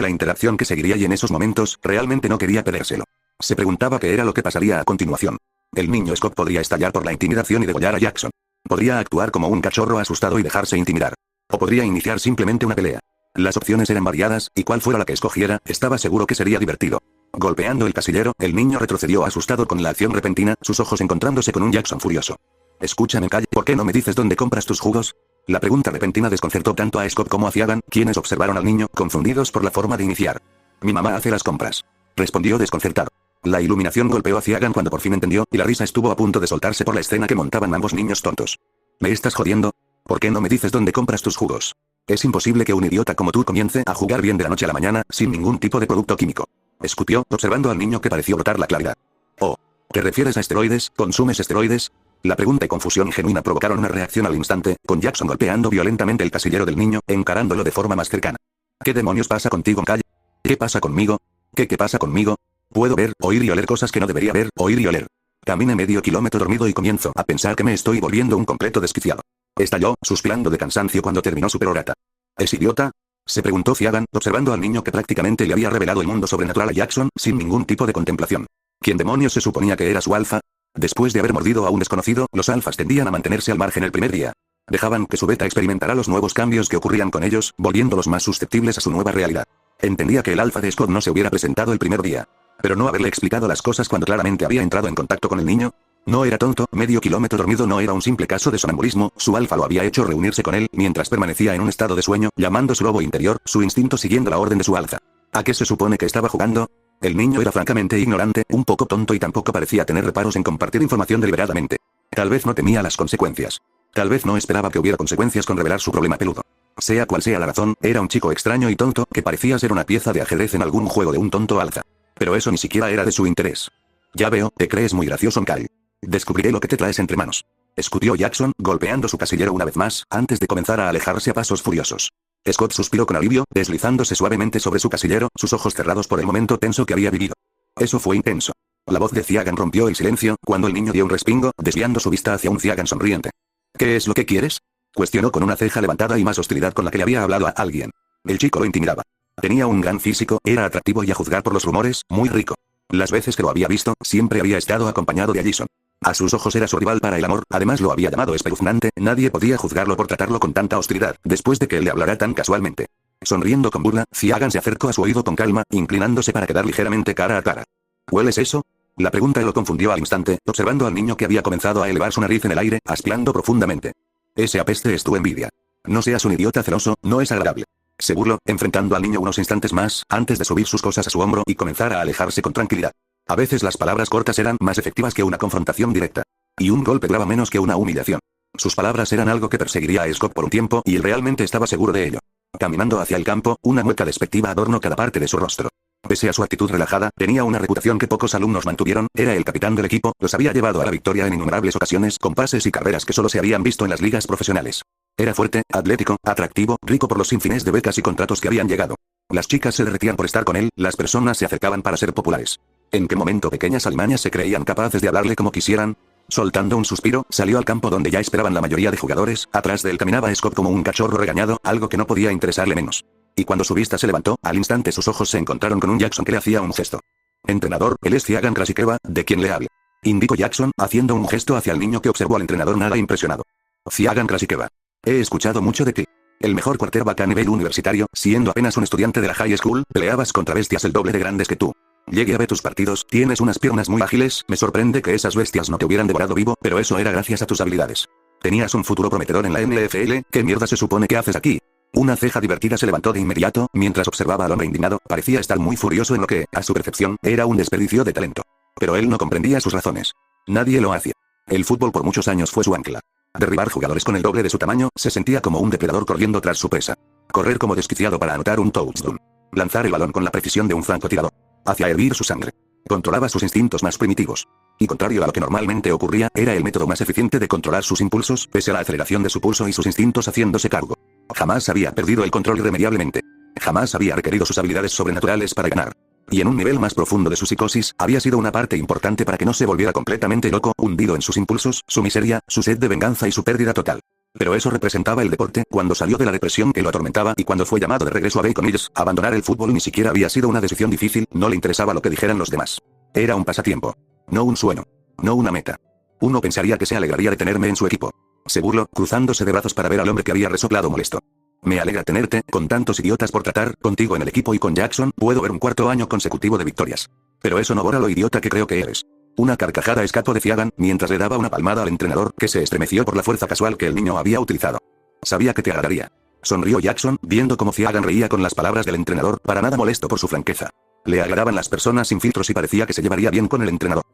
[SPEAKER 1] la interacción que seguiría y en esos momentos, realmente no quería perdérselo. Se preguntaba qué era lo que pasaría a continuación. El niño Scott podría estallar por la intimidación y degollar a Jackson. Podría actuar como un cachorro asustado y dejarse intimidar. O podría iniciar simplemente una pelea. Las opciones eran variadas, y cual fuera la que escogiera, estaba seguro que sería divertido. Golpeando el casillero, el niño retrocedió asustado con la acción repentina, sus ojos encontrándose con un Jackson furioso. Escúchame, calle, ¿por qué no me dices dónde compras tus jugos? La pregunta repentina desconcertó tanto a Scott como a Ciagan, quienes observaron al niño, confundidos por la forma de iniciar. Mi mamá hace las compras. Respondió desconcertado. La iluminación golpeó a Ciagan cuando por fin entendió, y la risa estuvo a punto de soltarse por la escena que montaban ambos niños tontos. ¿Me estás jodiendo? ¿Por qué no me dices dónde compras tus jugos? Es imposible que un idiota como tú comience a jugar bien de la noche a la mañana, sin ningún tipo de producto químico. Escupió, observando al niño que pareció brotar la claridad. Oh. ¿Te refieres a esteroides? ¿Consumes esteroides? La pregunta y confusión genuina provocaron una reacción al instante, con Jackson golpeando violentamente el casillero del niño, encarándolo de forma más cercana. ¿Qué demonios pasa contigo, calle? ¿Qué pasa conmigo? ¿Qué pasa conmigo? Puedo ver, oír y oler cosas que no debería ver, oír y oler. Caminé medio kilómetro dormido y comienzo a pensar que me estoy volviendo un completo desquiciado. Estalló, suspirando de cansancio cuando terminó su perorata. ¿Es idiota? Se preguntó Ciagan, observando al niño que prácticamente le había revelado el mundo sobrenatural a Jackson, sin ningún tipo de contemplación. ¿Quién demonios se suponía que era su alfa? Después de haber mordido a un desconocido, los alfas tendían a mantenerse al margen el primer día. Dejaban que su beta experimentara los nuevos cambios que ocurrían con ellos, volviéndolos más susceptibles a su nueva realidad. Entendía que el alfa de Scott no se hubiera presentado el primer día. Pero no haberle explicado las cosas cuando claramente había entrado en contacto con el niño. No era tonto, medio kilómetro dormido no era un simple caso de sonambulismo, su alfa lo había hecho reunirse con él, mientras permanecía en un estado de sueño, llamando su lobo interior, su instinto siguiendo la orden de su alfa. ¿A qué se supone que estaba jugando? El niño era francamente ignorante, un poco tonto y tampoco parecía tener reparos en compartir información deliberadamente. Tal vez no temía las consecuencias. Tal vez no esperaba que hubiera consecuencias con revelar su problema peludo. Sea cual sea la razón, era un chico extraño y tonto, que parecía ser una pieza de ajedrez en algún juego de un tonto alfa. Pero eso ni siquiera era de su interés. Ya veo, te crees muy gracioso, Kyle. Descubriré lo que te traes entre manos. Escutió Jackson, golpeando su casillero una vez más, antes de comenzar a alejarse a pasos furiosos. Scott suspiró con alivio, deslizándose suavemente sobre su casillero, sus ojos cerrados por el momento tenso que había vivido. Eso fue intenso. La voz de Ciagan rompió el silencio, cuando el niño dio un respingo, desviando su vista hacia un Ciagan sonriente. ¿Qué es lo que quieres? Cuestionó con una ceja levantada y más hostilidad con la que le había hablado a alguien. El chico lo intimidaba. Tenía un gran físico, era atractivo y a juzgar por los rumores, muy rico. Las veces que lo había visto, siempre había estado acompañado de Allison. A sus ojos era su rival para el amor, además lo había llamado espeluznante, nadie podía juzgarlo por tratarlo con tanta hostilidad, después de que él le hablara tan casualmente. Sonriendo con burla, Ciagan se acercó a su oído con calma, inclinándose para quedar ligeramente cara a cara. ¿Hueles eso? La pregunta lo confundió al instante, observando al niño que había comenzado a elevar su nariz en el aire, aspirando profundamente. Ese apeste es tu envidia. No seas un idiota celoso, no es agradable. Se burló, enfrentando al niño unos instantes más, antes de subir sus cosas a su hombro y comenzar a alejarse con tranquilidad. A veces las palabras cortas eran más efectivas que una confrontación directa. Y un golpe duraba menos que una humillación. Sus palabras eran algo que perseguiría a Scott por un tiempo y él realmente estaba seguro de ello. Caminando hacia el campo, una mueca despectiva adornó cada parte de su rostro. Pese a su actitud relajada, tenía una reputación que pocos alumnos mantuvieron, era el capitán del equipo, los había llevado a la victoria en innumerables ocasiones con pases y carreras que solo se habían visto en las ligas profesionales. Era fuerte, atlético, atractivo, rico por los sinfines de becas y contratos que habían llegado. Las chicas se derretían por estar con él, las personas se acercaban para ser populares. ¿En qué momento pequeñas alimañas se creían capaces de hablarle como quisieran? Soltando un suspiro, salió al campo donde ya esperaban la mayoría de jugadores, atrás de él caminaba Scott como un cachorro regañado, algo que no podía interesarle menos. Y cuando su vista se levantó, al instante sus ojos se encontraron con un Jackson que le hacía un gesto. Entrenador, él es Ciagan Krasikeva, ¿de quién le hable? Indicó Jackson, haciendo un gesto hacia el niño que observó al entrenador nada impresionado. Ciagan Krasikeva. He escuchado mucho de ti. El mejor quarterback a nivel universitario, siendo apenas un estudiante de la high school, peleabas contra bestias el doble de grandes que tú. Llegué a ver tus partidos, tienes unas piernas muy ágiles, me sorprende que esas bestias no te hubieran devorado vivo, pero eso era gracias a tus habilidades. Tenías un futuro prometedor en la NFL, ¿qué mierda se supone que haces aquí? Una ceja divertida se levantó de inmediato, mientras observaba al hombre indignado, parecía estar muy furioso en lo que, a su percepción, era un desperdicio de talento. Pero él no comprendía sus razones. Nadie lo hacía. El fútbol por muchos años fue su ancla. Derribar jugadores con el doble de su tamaño, se sentía como un depredador corriendo tras su presa. Correr como desquiciado para anotar un touchdown. Lanzar el balón con la precisión de un francotirador. Hacia hervir su sangre. Controlaba sus instintos más primitivos. Y contrario a lo que normalmente ocurría, era el método más eficiente de controlar sus impulsos, pese a la aceleración de su pulso y sus instintos haciéndose cargo. Jamás había perdido el control irremediablemente. Jamás había requerido sus habilidades sobrenaturales para ganar. Y en un nivel más profundo de su psicosis, había sido una parte importante para que no se volviera completamente loco, hundido en sus impulsos, su miseria, su sed de venganza y su pérdida total. Pero eso representaba el deporte, cuando salió de la depresión que lo atormentaba y cuando fue llamado de regreso a Bacon Hills, abandonar el fútbol ni siquiera había sido una decisión difícil, no le interesaba lo que dijeran los demás. Era un pasatiempo. No un sueño. No una meta. Uno pensaría que se alegraría de tenerme en su equipo. Se burló, cruzándose de brazos para ver al hombre que había resoplado molesto. Me alegra tenerte, con tantos idiotas por tratar, contigo en el equipo y con Jackson, puedo ver un cuarto año consecutivo de victorias. Pero eso no borra lo idiota que creo que eres. Una carcajada escapó de Ciagan, mientras le daba una palmada al entrenador, que se estremeció por la fuerza casual que el niño había utilizado. Sabía que te agradaría. Sonrió Jackson, viendo cómo Ciagan reía con las palabras del entrenador, para nada molesto por su franqueza. Le agradaban las personas sin filtros y parecía que se llevaría bien con el entrenador.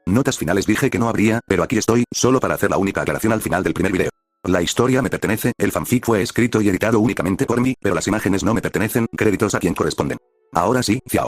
[SPEAKER 1] Notas finales dije que no habría, pero aquí estoy, solo para hacer la única aclaración al final del primer video. La historia me pertenece, el fanfic fue escrito y editado únicamente por mí, pero las imágenes no me pertenecen, créditos a quien corresponden. Ahora sí, ciao.